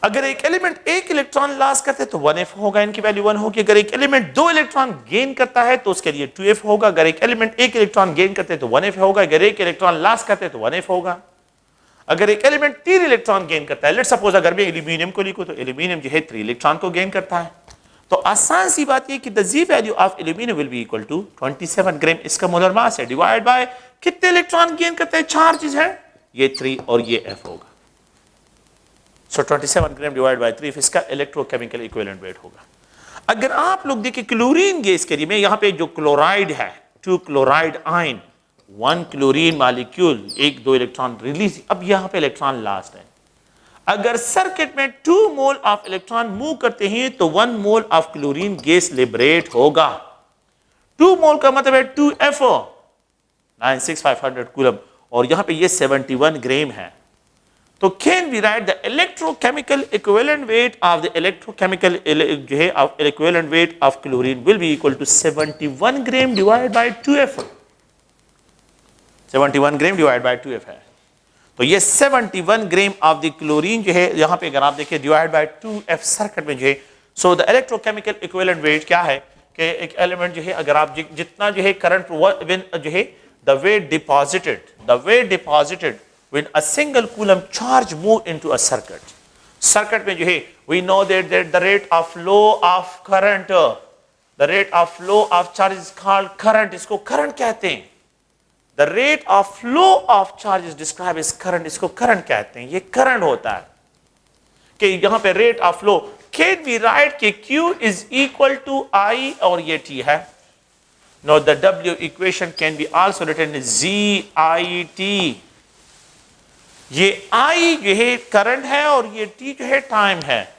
अगर एक एलिमेंट एक इलेक्ट्रॉन लॉस करते तो 1F होगा, इनकी वैल्यू 1 होगी। अगर एक एलिमेंट 2 इलेक्ट्रॉन गेन करता है तो उसके लिए 2F होगा। अगर एक एलिमेंट एक इलेक्ट्रॉन गेन करते तो 1F होगा। अगर एक इलेक्ट्रॉन लॉस करते तो 1F होगा। अगर एक एलिमेंट 3 इलेक्ट्रॉन गेन करता है, लेट्स सपोज अगर मैं एल्यूमिनियम को लिखूं तो एल्यूमिनियम जो है 3 इलेक्ट्रॉन को गेन करता है। तो आसान सी बात ये कि the Z value of aluminium will be equal to 27 gram, इसका मोलर मास है, डिवाइड बाय कितने इलेक्ट्रॉन गेन करते हैं? चार्जेस है ये 3 और ये F होगा। सो 27 ग्राम डिवाइड बाय 3 इसका इलेक्ट्रोकेमिकल इक्विवेलेंट वेट होगा। अगर आप लोग देखिए क्लोरीन गैस के लिए, मैं यहां पे जो क्लोराइड है 2 chloride ion, one chlorine molecule, एक दो इलेक्ट्रॉन रिलीज। अब यहां पे इलेक्ट्रॉन लास्ट है। अगर सर्किट में 2 मोल ऑफ इलेक्ट्रॉन मूव करते हैं तो 1 mole of chlorine gas liberate होगा। 2 मोल का मतलब है 2FO 96500 कूलम, और यहां पे ये 71 ग्राम है। तो can we write the electrochemical equivalent weight of the electrochemical जो है equivalent weight of chlorine will be equal to 71 gram divide by 2FO। 71 gram divide by 2F है। तो ये 71 ग्राम ऑफ द क्लोरीन जो है यहां पे अगर आप देखिए डिवाइड बाय 2F सर्किट में जो है, so the electrochemical equivalent wait क्या है कि एक एलिमेंट जो है अगर आप जितना जो है करंट जो है the weight deposited when a single coulomb charge move into a circuit में जो है we know that the rate of flow of current, the rate of flow of charge is called current, इसको current कहते हैं। the rate of flow of charge is described as current, इसको current कहते हैं। ये current होता है कि यहाँ पे rate of flow can we write कि Q is equal to I और ये T है। Now the W equation can be also written as ZIT। ये I जो है करंट है और ये T जो है टाइम है।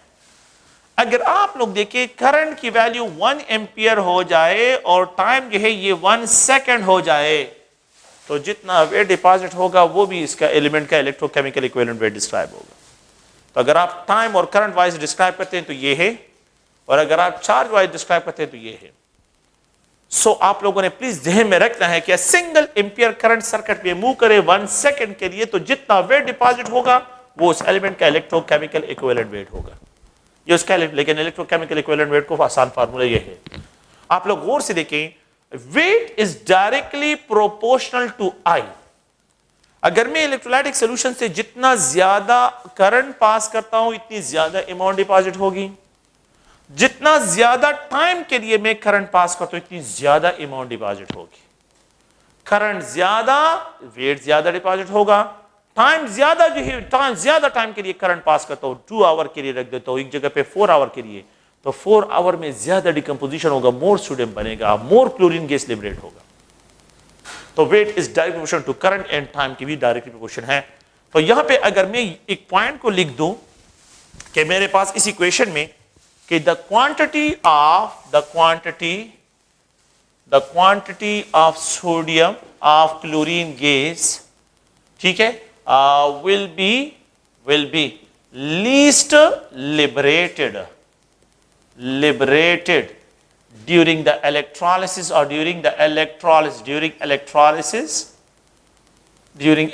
अगर आप लोग देखें करंट की वैल्यू 1 एम्पियर हो जाए और टाइम जो है ये 1 सेकंड हो जाए तो जितना वेट डिपॉजिट होगा वो भी इसका एलिमेंट का इलेक्ट्रोकेमिकल इक्विवेलेंट वेट डिस्क्राइब होगा। तो अगर आप टाइम और करंट वाइज डिस्क्राइब करते हैं तो ये है, और अगर आप चार्ज वाइज डिस्क्राइब करते हैं तो ये है। सो आप लोगों ने प्लीज ध्यान में रखना है कि सिंगल एम्पियर करंट सर्किट में मूव करे 1 सेकंड के लिए तो जितना वेट डिपॉजिट होगा वो उस एलिमेंट का इलेक्ट्रोकेमिकल इक्विवेलेंट वेट होगा। ये उसका लेकिन इलेक्ट्रोकेमिकल इक्विवेलेंट वेट को आसान फार्मूला ये है। आप लोग गौर से देखें, weight is directly proportional to I. अगर मैं इलेक्ट्रोलाइटिक सॉल्यूशन से जितना ज्यादा करंट पास करता हूं इतनी ज्यादा अमाउंट डिपॉजिट होगी, जितना ज्यादा टाइम के लिए मैं करंट पास करता हूं इतनी ज्यादा अमाउंट डिपॉजिट होगी। करंट ज्यादा वेट ज्यादा डिपॉजिट होगा, टाइम ज्यादा जो है ज्यादा टाइम के लिए करंट पास करता हूं 2 आवर के लिए रख देता हूं एक जगह पे 4 आवर के लिए, तो 4 आवर में ज्यादा डिकम्पोजिशन होगा, मोर सोडियम बनेगा, मोर क्लोरीन गैस लिबरेट होगा। तो weight is direct proportional to current and time की भी डायरेक्ट प्रोपोर्शन है। तो यहां पे अगर मैं एक पॉइंट को लिख दूं कि मेरे पास इस इक्वेशन में कि the quantity of sodium of chlorine gas, ठीक है, will be least liberated during the electrolysis or during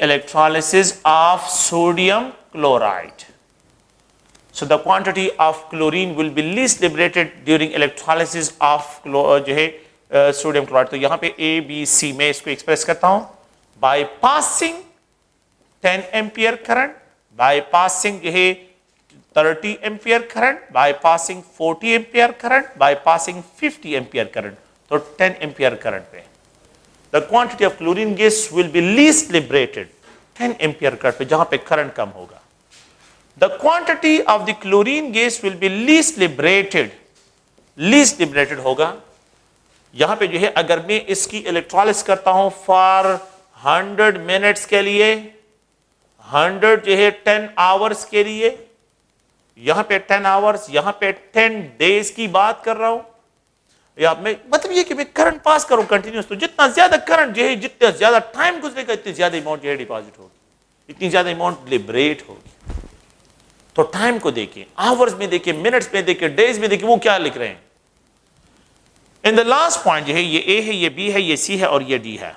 electrolysis of sodium chloride. So the quantity of chlorine will be least liberated during electrolysis of जो है sodium chloride. तो यहाँ पे A, B, C में इसको express करता हूँ by passing 10 ampere current, by passing जो है 30 ampere current, by passing 40 ampere current, by passing 50 ampere current. तो 10 एम्पियर करंट पे the quantity of chlorine gas will be least liberated 10 ampere current पे जहां पे करंट कम होगा। The quantity of the chlorine gas will be least liberated होगा यहां पे जो है अगर मैं इसकी इलेक्ट्रोलिसिस करता हूं फॉर 100 मिनट्स के लिए, 100 जो है 10 आवर्स के लिए, यहां पे 10 आवर्स, यहां पे 10 डेज की बात कर रहा हूं, या मैं मतलब ये कि मैं करंट पास करूं कंटिन्यूस, तो जितना ज्यादा करंट जो है जितना ज्यादा टाइम गुजरेगा इतनी ज्यादा अमाउंट जो है डिपॉजिट होगी, इतनी ज्यादा अमाउंट लिबरेट होगी। तो टाइम को देखिए, आवर्स में देखिए, मिनट्स में देखिए, डेज में देखिए, वो क्या लिख रहे हैं। इन द लास्ट पॉइंट जो है ये ए है, ये बी है, ये सी है और ये डी है।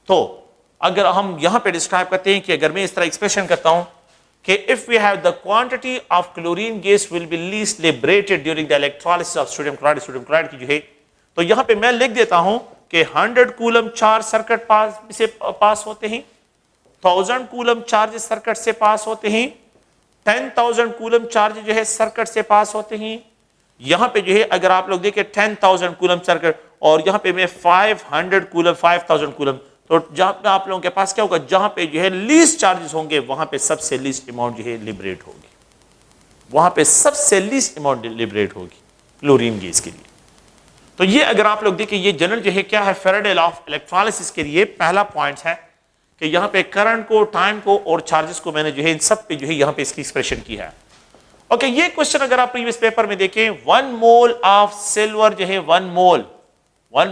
तो अगर हम यहां पे डिस्क्राइब करते हैं कि अगर मैं इस तरह एक्सप्रेशन करता हूं कि if we have the quantity of chlorine gas will be least liberated during the electrolysis of sodium chloride की जो है, तो यहां पे मैं लिख देता हूं कि 100 कूलम चार्ज सर्किट पास होते हैं, 1000 कूलम चार्ज सर्किट से पास होते हैं, 10,000 कूलम चार्ज जो है सर्किट से पास होते हैं। यहां पे जो है अगर आप लोग देखें 10,000 कूलम सर्किट और यहां पे मैं 500 कूलम 5000 कूलम, तो जहां पे आप लोगों के पास क्या होगा, जहां पे जो है लीस्ट चार्जेस होंगे वहां पे सबसे लीस्ट अमाउंट जो है लिबरेट होगी, वहां पे सबसे लीस्ट अमाउंट लिबरेट होगी क्लोरीन गैस के लिए। तो ये अगर आप लोग देखिए, ये जनरल जो है क्या है, फैराडे लॉ ऑफ इलेक्ट्रोलिसिस के लिए पहला पॉइंट है कि यहाँ पे करंट को, टाइम को और चार्जेस को मैंने जो है इन सब पे जो है यहाँ पे इसकी एक्सप्रेशन की है। ओके, ये क्वेश्चन अगर आप प्रीवियस पेपर में देखें, 1 मोल ऑफ सिल्वर जो है 1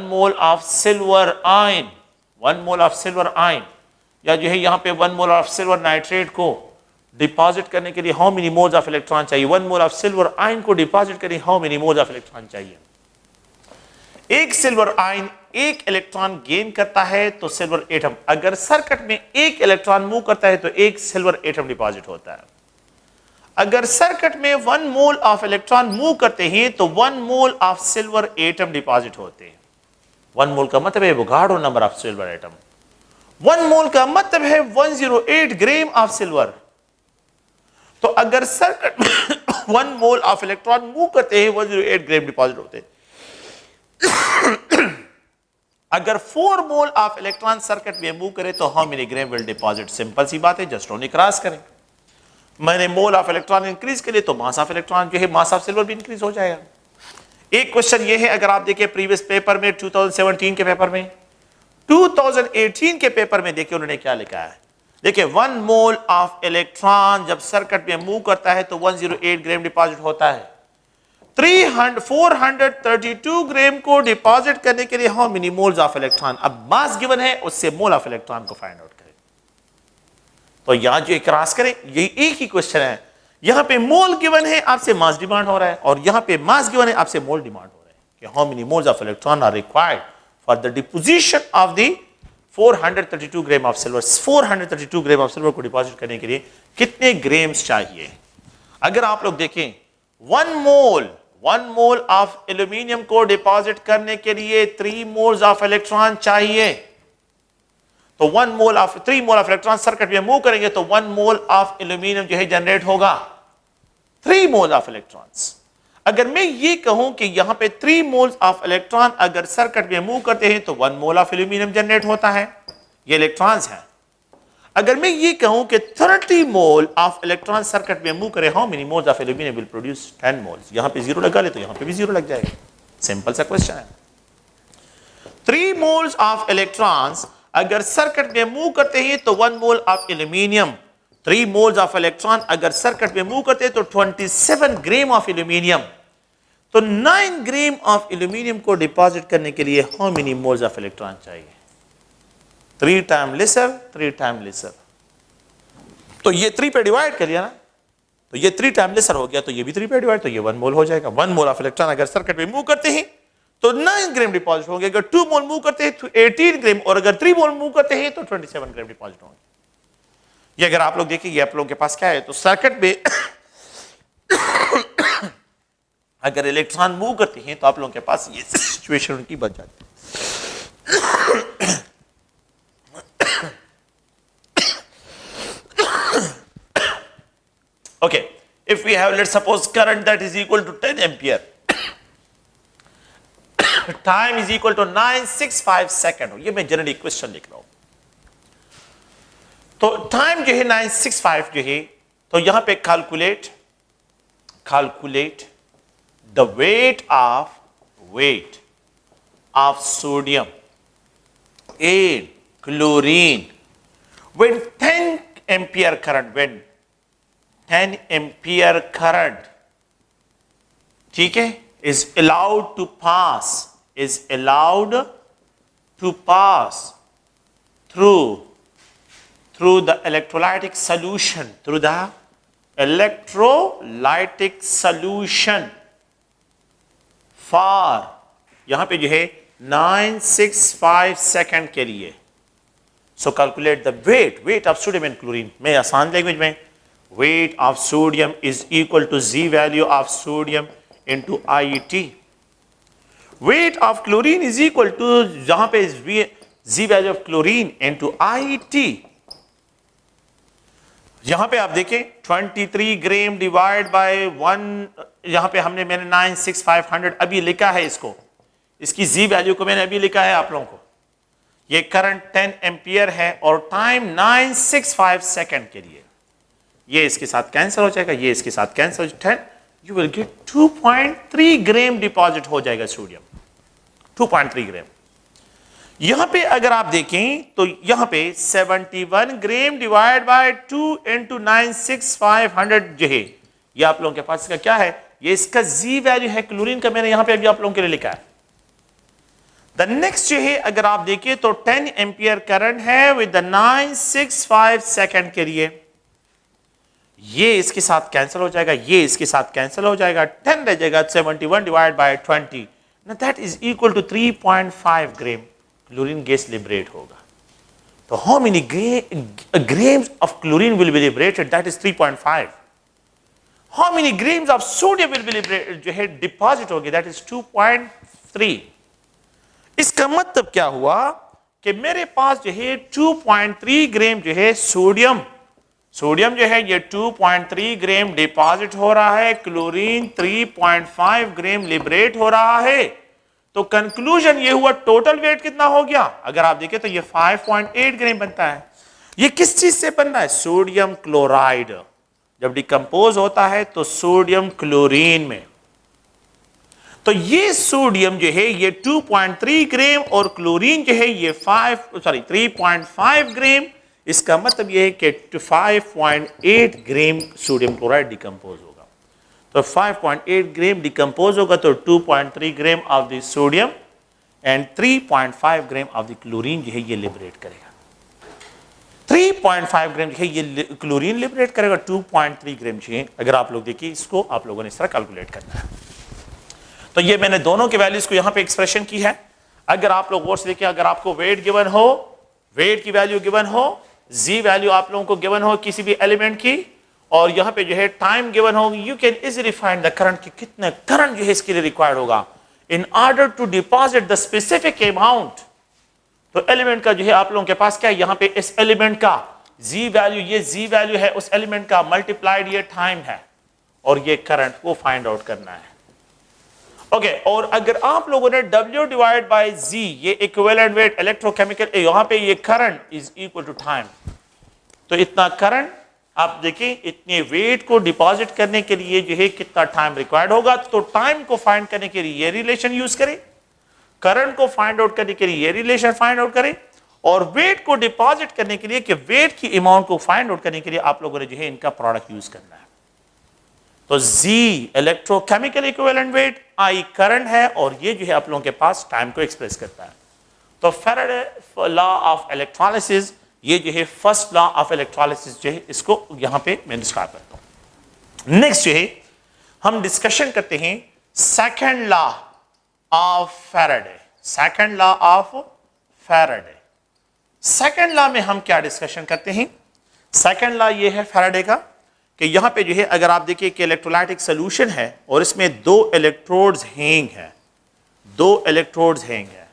mole of silver ion, 1 mole of silver ion, या जो है यहाँ पे 1 मोल ऑफ सिल्वर नाइट्रेट को डिपॉजिट करने के लिए how many moles of electron चाहिए, 1 मोल ऑफ सिल्वर आयन को डिपॉजिट करने how many moles of electron चाहिए। एक सिल्वर आयन एक इलेक्ट्रॉन गेन करता है तो सिल्वर एटम, अगर सर्किट में एक इलेक्ट्रॉन मूव करता है तो एक सिल्वर एटम डिपॉजिट होता है। अगर सर्किट में 1 मोल ऑफ इलेक्ट्रॉन मूव करते हैं तो 1 mole of silver atom deposit होते हैं। 1 मोल का मतलब है वोगाडो नंबर ऑफ सिल्वर एटम, 1 मोल का मतलब है 108 ग्राम ऑफ सिल्वर। तो अगर सर्किट में 1 मोल ऑफ इलेक्ट्रॉन मूव करते हैं 108 ग्राम डिपॉजिट होते हैं। अगर 4 मोल ऑफ इलेक्ट्रॉन सर्किट में मूव करे तो how many gram will deposit, simple सी बात है, जस्ट ओनली क्रॉस करें। मैंने मोल ऑफ इलेक्ट्रॉन इंक्रीज के लिए तो मास ऑफ इलेक्ट्रॉन जो है मास ऑफ सिल्वर भी इंक्रीज हो जाएगा। एक क्वेश्चन ये है, अगर आप देखिए प्रीवियस पेपर में 2017 के पेपर में, 2018 के पेपर में देखिए उन्होंने क्या लिखा है। देखिए 1 मोल ऑफ इलेक्ट्रॉन जब सर्किट में मूव करता है तो 108 ग्राम डिपॉजिट होता है। 432 ग्राम को डिपॉजिट करने के लिए how many moles of electron, अब मास गिवन है उससे मोल ऑफ इलेक्ट्रॉन को फाइंड आउट करें। तो यहां जो क्रॉस करें, यही एक ही क्वेश्चन है, यहां पे मोल गिवन है आपसे मास डिमांड हो रहा है, और यहां पे मास गिवन है आपसे मोल डिमांड हो रहा है कि how many moles of electron are required for the deposition of the 432 gram of silver. 432 gram of silver को डिपॉजिट करने के लिए कितने ग्राम्स चाहिए। अगर आप लोग देखें 1 मोल ऑफ एल्यूमिनियम को डिपॉजिट करने के लिए 3 मोल्स ऑफ इलेक्ट्रॉन चाहिए। तो 3 मोल ऑफ इलेक्ट्रॉन सर्किट में मूव करेंगे तो 1 मोल ऑफ एल्यूमिनियम जो है जनरेट होगा, 3 मोल ऑफ इलेक्ट्रॉन्स। अगर मैं ये कहूं कि यहां पे 3 मोल्स ऑफ इलेक्ट्रॉन अगर सर्किट में मूव करते हैं तो 1 मोल ऑफ एल्यूमिनियम जनरेट होता है, ये इलेक्ट्रॉन्स हैं। अगर मैं ये कहूं कि 30 मोल ऑफ इलेक्ट्रॉन सर्किट में मूव करे, how many moles of aluminium will produce 10 moles. यहां पे 0 लगा ले तो यहां पे भी 0 लग जाएगा, सिंपल सा क्वेश्चन है। 3 मोल्स ऑफ इलेक्ट्रॉन्स अगर सर्किट में मूव करते हैं तो 1 mole of aluminium, 3 moles of electron अगर सर्किट में मूव करते हैं तो 27 ग्राम ऑफ एल्यूमिनियम। तो 9 ग्राम ऑफ एल्यूमिनियम को डिपॉजिट करने के लिए how many moles of electron चाहिए, 3 टाइम लेसर, 3 टाइम लेसर। तो ये 3 पे डिवाइड कर लिया ना, तो ये 3 टाइम लेसर हो गया, तो ये भी 3 पे डिवाइड, तो ये 1 मोल हो जाएगा। 1 मोल ऑफ इलेक्ट्रॉन अगर सर्किट में मूव करते हैं तो 9 ग्राम डिपॉजिट होंगे, अगर 2 मोल मूव करते हैं तो 18 ग्राम, और अगर 3 मोल मूव करते हैं तो 27 ग्राम डिपॉजिट होंगे। ये अगर आप लोग देखिए, ये आप लोगों के पास क्या है, तो सर्किट में अगर इलेक्ट्रॉन मूव करते हैं तो आप लोगों के पास ये सिचुएशन उनकी बच जाती है। Okay, if we have, let's suppose, current that is equal to 10 ampere, time is equal to 965 second, ये मैं जनरली क्वेश्चन लिख रहा हूं। तो टाइम जो है 965 जो है, तो यहां पे calculate the wait of sodium and chlorine when 10 ampere current, when 10 ampere current, ठीक है, is allowed to pass through the electrolytic solution, for यहां पे जो है 965 सेकंड के लिए। So calculate the weight of sodium and chlorine. मैं आसान लैंग्वेज में, weight of sodium is equal to Z value of sodium into IET. Weight of chlorine is equal to, जहां पे Z value of chlorine into IET. यहां पे आप देखें 23 gram divide bye 1, यहां पे मैंने 96500 अभी लिखा है, इसकी Z वैल्यू को मैंने अभी लिखा है आप लोगों को। ये करंट 10 एम्पियर है और टाइम 965 सेकंड के लिए, ये इसके साथ कैंसिल हो जाएगा, ये इसके साथ कैंसिल हो जाएगा, you will get 2.3 gram deposit हो जाएगा सोडियम। 2.3 ग्राम। यहां पे अगर आप देखें तो यहां पे 71 ग्राम डिवाइड बाय 2 इंटू 96500 जो है ये आप लोगों के पास इसका क्या है, ये इसका जी वैल्यू है क्लोरीन का, मैंने यहां पे अभी आप लोगों के लिए लिखा है। द नेक्स्ट जो है अगर आप देखिए तो 10 एम्पियर करंट है विद 965 सेकंड के लिए, ये इसके साथ कैंसिल हो जाएगा, ये इसके साथ कैंसिल हो जाएगा, 10 रह जाएगा, 71 डिवाइड बाय 20 ना that is equal to 3.5 gram chlorine gas liberate होगा। तो how many grams of chlorine will be liberated, that is 3.5। How many grams of sodium will be liberated जो है डिपॉजिट होगी, दैट इज 2.3। इसका मतलब क्या हुआ कि मेरे पास जो है 2.3 ग्राम जो है सोडियम जो है ये 2.3 ग्राम डिपॉजिट हो रहा है, क्लोरीन 3.5 ग्राम लिबरेट हो रहा है। तो कंक्लूजन ये हुआ टोटल वेट कितना हो गया, अगर आप देखें तो ये 5.8 ग्राम बनता है। ये किस चीज से बनना है, सोडियम क्लोराइड। जब डिकम्पोज होता है तो सोडियम क्लोरीन में, तो ये सोडियम जो है ये 2.3 ग्राम और क्लोरीन जो है ये 3.5 ग्राम। इसका मतलब ये है कि 5.8 ग्राम सोडियम क्लोराइड डिकम्पोज होगा। तो 5.8 ग्राम डिकम्पोज होगा तो 2.3 gram of the sodium and 3.5 gram of the chlorine जो है ये लिबरेट करेगा। 3.5 ग्राम जो है ये क्लोरीन लिबरेट करेगा, 2.3 ग्राम जो है अगर आप लोग देखिए इसको आप लोगों ने इस तरह कैलकुलेट करना है। तो ये मैंने दोनों के वैल्यूज को यहां पे एक्सप्रेशन की है। अगर आप लोग गौर से देखिए, अगर आपको वेट गिवन हो, वेट की वैल्यू गिवन हो, जी वैल्यू आप लोगों को गिवन हो किसी भी एलिमेंट की, और यहां पे जो है टाइम गिवन हो, you can easily find the current कि कितना करंट जो है इसके लिए रिक्वायर्ड होगा in order to deposit the specific amount. तो एलिमेंट का जो है आप लोगों के पास क्या है, यहां पे इस एलिमेंट का जी वैल्यू, ये जी वैल्यू है उस एलिमेंट का, मल्टीप्लाइड ये टाइम है, और ये करंट को फाइंड आउट करना है। ओके और अगर आप लोगों ने W डिवाइड बाय Z ये इक्विवेलेंट वेट इलेक्ट्रोकेमिकल, यहां पे ये current is equal to time, तो इतना करंट आप देखें इतने वेट को डिपॉजिट करने के लिए जो है कितना टाइम रिक्वायर्ड होगा। तो टाइम को फाइंड करने के लिए ये रिलेशन यूज करें, करंट को फाइंड आउट करने के लिए ये रिलेशन फाइंड आउट करें, और वेट को डिपॉजिट करने के लिए कि वेट की अमाउंट को फाइंड आउट करने के लिए आप लोगों ने जो है इनका प्रोडक्ट यूज करना है। तो Z electrochemical equivalent wait, I current है, और ये जो है आप लोगों के पास टाइम को एक्सप्रेस करता है। तो फैराडे लॉ ऑफ इलेक्ट्रोलिसिस, ये जो है फर्स्ट लॉ ऑफ इलेक्ट्रोलिसिस जो है इसको यहां पे मैं डिस्क्राइब करता हूं। नेक्स्ट जो है हम डिस्कशन करते हैं second law of Faraday. Second law of Faraday, second law में हम क्या डिस्कशन करते हैं, सेकंड लॉ ये है फैराडे का कि यहां पे जो है अगर आप देखिए कि इलेक्ट्रोलाइटिक सोल्यूशन है और इसमें 2 इलेक्ट्रोड्स हैंग है, 2 इलेक्ट्रोड्स हैंग है,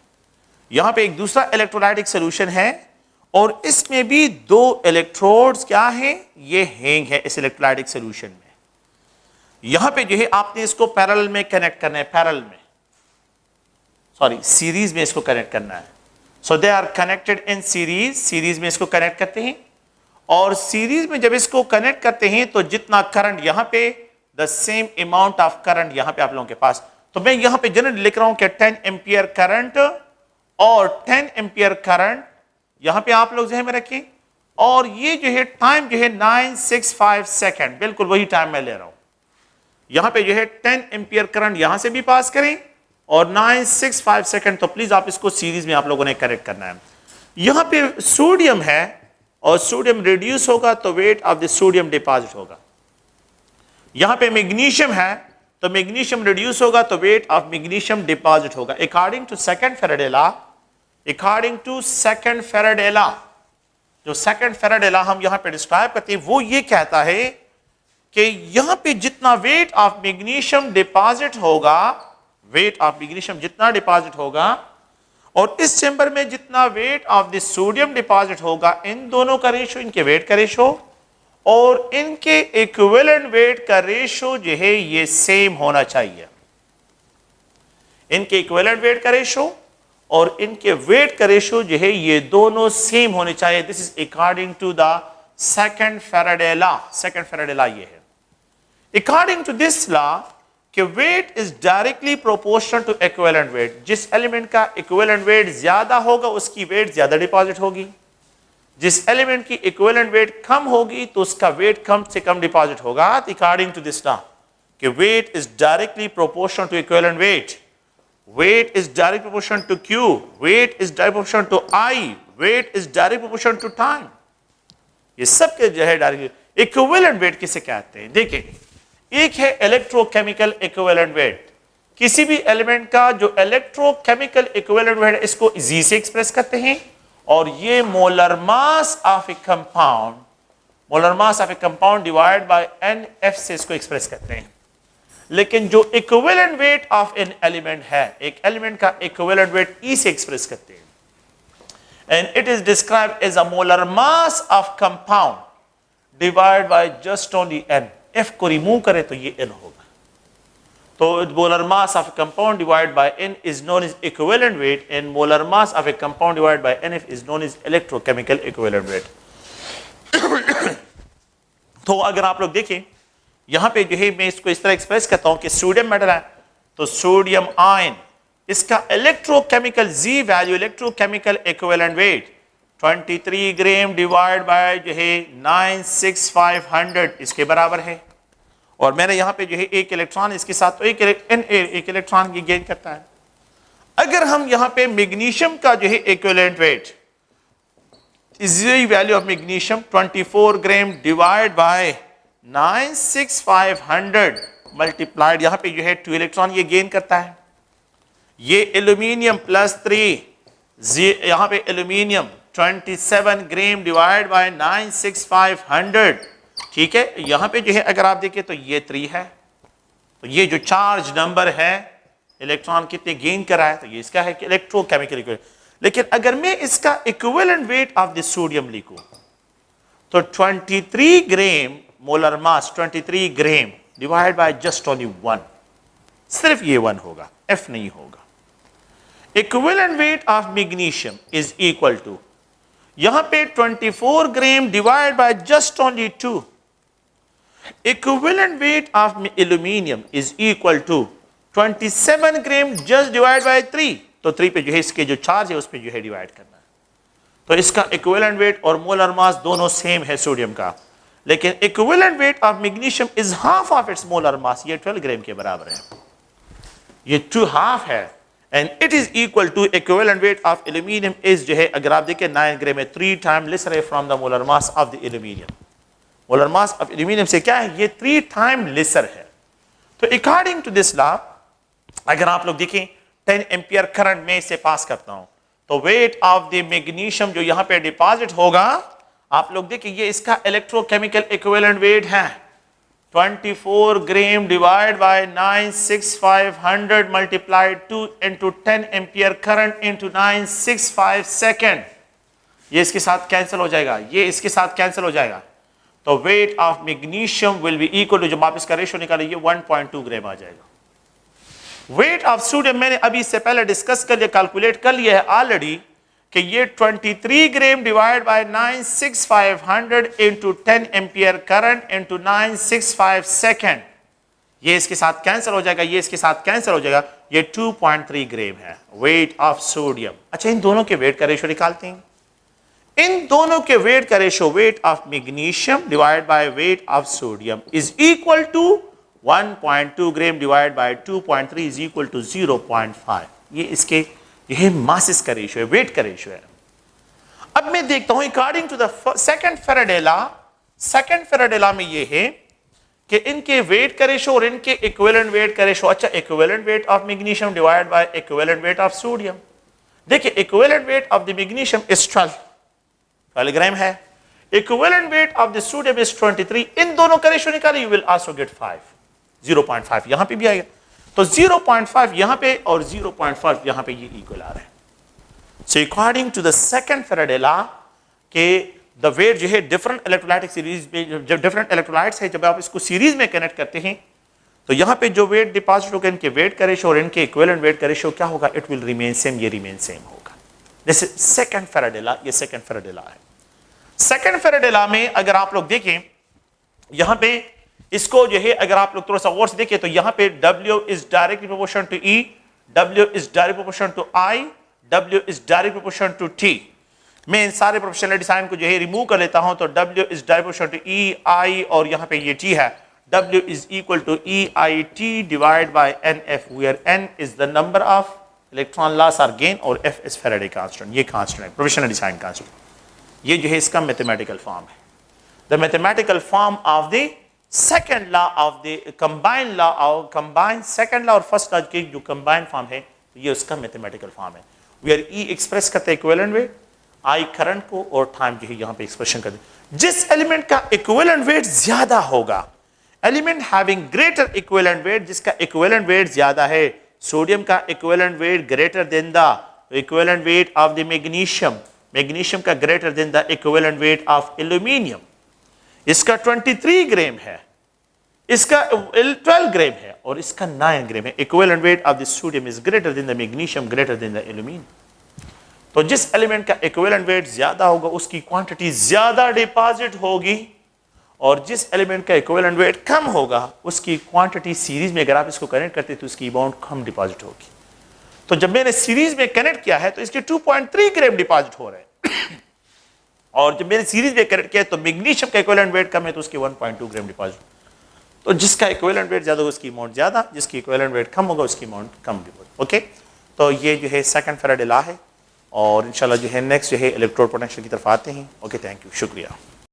यहां पे एक दूसरा इलेक्ट्रोलाइटिक सोल्यूशन है और इसमें भी 2 इलेक्ट्रोड्स क्या हैं, ये हैंग है इस इलेक्ट्रोलाइटिक सोल्यूशन में। यहां पे जो है आपने इसको पैरेलल में कनेक्ट करना है, पैरेलल में सॉरी सीरीज में इसको कनेक्ट करना है। So they are connected in series, series में इसको कनेक्ट करते हैं, और सीरीज में जब इसको कनेक्ट करते हैं तो जितना करंट यहां पे the same amount of current यहां पे आप लोगों के पास, तो मैं यहां पे जनरली लिख रहा हूं कि 10 एम्पियर करंट और 10 एम्पियर करंट यहां पे आप लोग ज़हन में रखें, और ये जो है टाइम जो है 965 सेकंड, बिल्कुल वही टाइम मैं ले रहा हूं। यहां पे जो है 10 एम्पियर करंट यहां से भी पास करें और 965 सेकंड, तो प्लीज आप इसको सीरीज में आप लोगों ने कनेक्ट करना है। यहां पे सोडियम है और सोडियम रिड्यूस होगा तो weight of the sodium deposit होगा। यहां पे मैग्नीशियम है तो मैग्नीशियम रिड्यूस होगा तो वेट ऑफ मैग्नीशियम डिपॉजिट होगा। According to second Faraday law, according to second Faraday law, जो सेकंड फैराडे लॉ हम यहां पे डिस्क्राइब करते हैं वो ये कहता है कि यहां पे जितना वेट ऑफ मैग्नीशियम डिपॉजिट होगा, वेट ऑफ मैग्नीशियम जितना डिपॉजिट होगा और इस चेंबर में जितना wait of the sodium deposit होगा, इन दोनों का रेशो, इनके वेट का रेशो और इनके इक्विवेलेंट वेट का रेशो जो है ये सेम होना चाहिए। इनके इक्विवेलेंट वेट का रेशो और इनके वेट का रेशो जो है ये दोनों सेम होने चाहिए। This is according to the second Faraday law. Second Faraday law ये है। अकॉर्डिंग टू दिस लॉ कि weight is directly proportional to equivalent weight. जिस एलिमेंट का इक्विवेलेंट वेट ज्यादा होगा उसकी वेट ज्यादा डिपॉजिट होगी, जिस एलिमेंट की इक्विवेलेंट वेट कम होगी तो उसका वेट कम से कम डिपॉजिट होगा। अकॉर्डिंग टू दिस लॉ कि weight is directly proportional to equivalent weight, weight is direct proportion to Q, weight is direct proportion to I, weight is direct proportion to time। ये सब के जो है डायरेक्ट इक्विवेलेंट वेट किसे कहते हैं? देखिए, एक है इलेक्ट्रोकेमिकल इक्विवेलेंट वेट। किसी भी एलिमेंट का जो इलेक्ट्रोकेमिकल इक्विवेलेंट वेट है इसको जी से एक्सप्रेस करते हैं, और ये molar mass of a compound, molar mass of a compound divide by NF से इसको एक्सप्रेस करते हैं। लेकिन जो equivalent weight of an element है, एक एलिमेंट का इक्विवेलेंट वेट ई से एक्सप्रेस करते हैं, and it is described as a molar mass of compound divide by just only N. F को रिमूव करें तो ये एन होगा, तो molar mass of compound divide by N is known as equivalent weight, and molar mass of a compound divide by N is known as electrochemical equivalent weight. तो अगर आप लोग देखें यहां पे जो है मैं इसको इस तरह एक्सप्रेस करता हूं कि सोडियम मेटल है तो सोडियम आयन, इसका electrochemical G value, electrochemical equivalent weight 23 gram divide by जो है 96500 इसके बराबर है। और मैंने यहां पे जो है एक इलेक्ट्रॉन इसके साथ तो एक इलेक्ट्रॉन की गेन करता है। अगर हम यहां पे मैग्नीशियम का जो है equivalent wait is value of magnesium 24 gram divide bye 96500 multiplied, यहां पे जो है 2 इलेक्ट्रॉन ये गेन करता है। ये एल्यूमिनियम +3, यहां पे एल्यूमिनियम 27 ग्राम डिवाइड बाय 96500, ठीक है। यहां पे जो है अगर आप देखें तो ये 3 है, तो ये जो चार्ज नंबर है इलेक्ट्रॉन कितने गेन कर रहा है, तो ये इसका है कि इलेक्ट्रोकेमिकल इक्विवेलेंट। लेकिन अगर मैं इसका equivalent weight of the sodium लिखूं तो 23 gram molar mass 23 gram divide by just only 1, सिर्फ ये 1 होगा, F नहीं होगा। Equivalent weight of magnesium is equal to, यहां पे 24 gram divide by just only 2। Equivalent weight of aluminium is equal to 27 gram just divide by 3, तो 3 पे जो है इसके जो चार्ज है उस पे जो है डिवाइड करना है। तो इसका इक्विवेलेंट वेट और मोलर मास दोनों सेम है सोडियम का, लेकिन equivalent weight of magnesium is half of its molar mass, ये 12 ग्राम के बराबर है, ये 2 हाफ है, and it is equal to equivalent weight of aluminium is जो है अगर आप देखें 9 ग्राम है, 3 टाइम लेसर है from the molar mass of the aluminium. Molar mass of aluminium से क्या है, ये 3 टाइम लेसर है। तो अकॉर्डिंग टू दिस लॉ अगर आप लोग देखें 10 एम्पियर करंट में इसे पास करता हूं तो वेट ऑफ द मैग्नीशियम जो यहां पे डिपॉजिट होगा, आप लोग देखिए ये इसका इलेक्ट्रोकेमिकल इक्विवेलेंट वेट है 24 gram divide bye 96500 multiplied 2 into 10 ampere current into 965 second, ये इसके साथ कैंसिल हो जाएगा, ये इसके साथ कैंसिल हो जाएगा। तो weight of magnesium will be equal to, जब आप इसका रेशियो निकालेंगे 1.2 ग्राम आ जाएगा। वेट ऑफ सोडियम मैंने अभी इससे पहले डिस्कस कर लिया, कैलकुलेट कर लिया है ऑलरेडी कि ये 23 gram divide bye 96500 into 10 ampere current into 965 second, ये इसके साथ कैंसिल हो जाएगा, ये इसके साथ कैंसिल हो जाएगा, ये 2.3 ग्राम है वेट ऑफ सोडियम। अच्छा, इन दोनों के वेट का रेशियो निकालते हैं। इन दोनों के वेट का ratio, weight of magnesium divide by weight of sodium is equal to 1.2 gram divide by 2.3 is equal to 0.5। ये इसके यह मासेस का रेशियो है, वेट का रेशियो है। अब मैं देखता हूं according to the second Faraday law, second Faraday law में ये है कि इनके वेट का रेशियो और इनके इक्विवेलेंट वेट का रेशियो। अच्छा, equivalent weight of magnesium divide by equivalent weight of sodium, देखिए equivalent weight of the magnesium is 12 gram है, equivalent weight of the sodium is 23। इन दोनों का रेशियो निकाले, यू विल आल्सो गेट 0.5 यहां पे भी आएगा, तो 0.5 यहां पे और 0.5 यहां पे ये इक्वल आ रहा है। So according to the second Faraday law के द वेट जो है डिफरेंट इलेक्ट्रोलाइटिक सीरीज में, जब डिफरेंट इलेक्ट्रोलाइट्स है, जब आप इसको सीरीज में कनेक्ट करते हैं तो यहां पे जो वेट डिपॉजिट होगा इनके वेट का रेशियो और इनके इक्विवेलेंट वेट का रेशियो क्या होगा, इट विल रिमेन सेम, ये रिमेन सेम होगा। जैसे सेकंड फैराडे लॉ, ये सेकंड फैराडे लॉ है। सेकंड फैराडे लॉ में अगर आप लोग देखें यहां पे इसको जो है अगर आप लोग थोड़ा सा गौर से देखिए तो यहां पे W is directly proportional to E, W is direct proportional to I, W is direct proportional to T। मैं इन सारे प्रोपोर्शनल साइन को जो है रिमूव कर लेता हूं तो W is direct proportional to E, I और यहां पे ये T है। W is equal to EIT divide by NF, where N is the number of electron loss और गेन और F इज फैराडे कांस्टेंट। ये कांस्टेंट है, प्रोपोर्शनल साइन कांस्टेंट। ये जो है इसका मैथमेटिकल फॉर्म है। The mathematical form of the second law of the combined law और कंबाइंड सेकेंड लॉ और फर्स्ट लॉ के जो कंबाइंड फॉर्म है ये उसका मैथमेटिकल फॉर्म है। वेयर E एक्सप्रेस करते हैं इक्विवेलेंट वेट, I करंट को और टाइम जो है यहां पे एक्सप्रेशन करते हैं। जिस एलिमेंट का इक्विवेलेंट वेट ज्यादा होगा, element having greater equivalent weight, जिसका इक्विवेलेंट वेट ज्यादा है, सोडियम का equivalent weight greater than the equivalent weight of the magnesium, magnesium का greater than the equivalent weight of aluminium. इसका 23 ग्राम है, इसका 12 ग्राम है और इसका 9 ग्राम है। Equivalent weight of the sodium is greater than the magnesium greater than the aluminium. तो जिस एलिमेंट का इक्विवेलेंट वेट ज्यादा होगा उसकी क्वांटिटी ज्यादा डिपॉजिट होगी और जिस एलिमेंट का इक्विवेलेंट वेट कम होगा उसकी क्वांटिटी सीरीज में, अगर आप इसको कनेक्ट करते तो उसकी अमाउंट कम डिपॉजिट होगी। तो जब मैंने सीरीज में कनेक्ट किया है तो इसके 2.3 ग्राम डिपॉजिट हो रहे हैं और जब मैंने सीरीज में कनेक्ट किया तो मैग्नीशियम का इक्विवेलेंट वेट कम है तो उसके 1.2 ग्राम डिपॉजिट। तो जिसका इक्विवेलेंट वेट ज्यादा होगा उसकी अमाउंट ज्यादा, जिसकी इक्विवेलेंट वेट कम होगा उसकी अमाउंट कम डिपॉजिट। ओके, तो ये जो है सेकंड फैराडे लॉ है और इंशाल्लाह जो है नेक्स्ट जो है इलेक्ट्रोड पोटेंशियल की तरफ आते हैं। ओके, थैंक यू, शुक्रिया।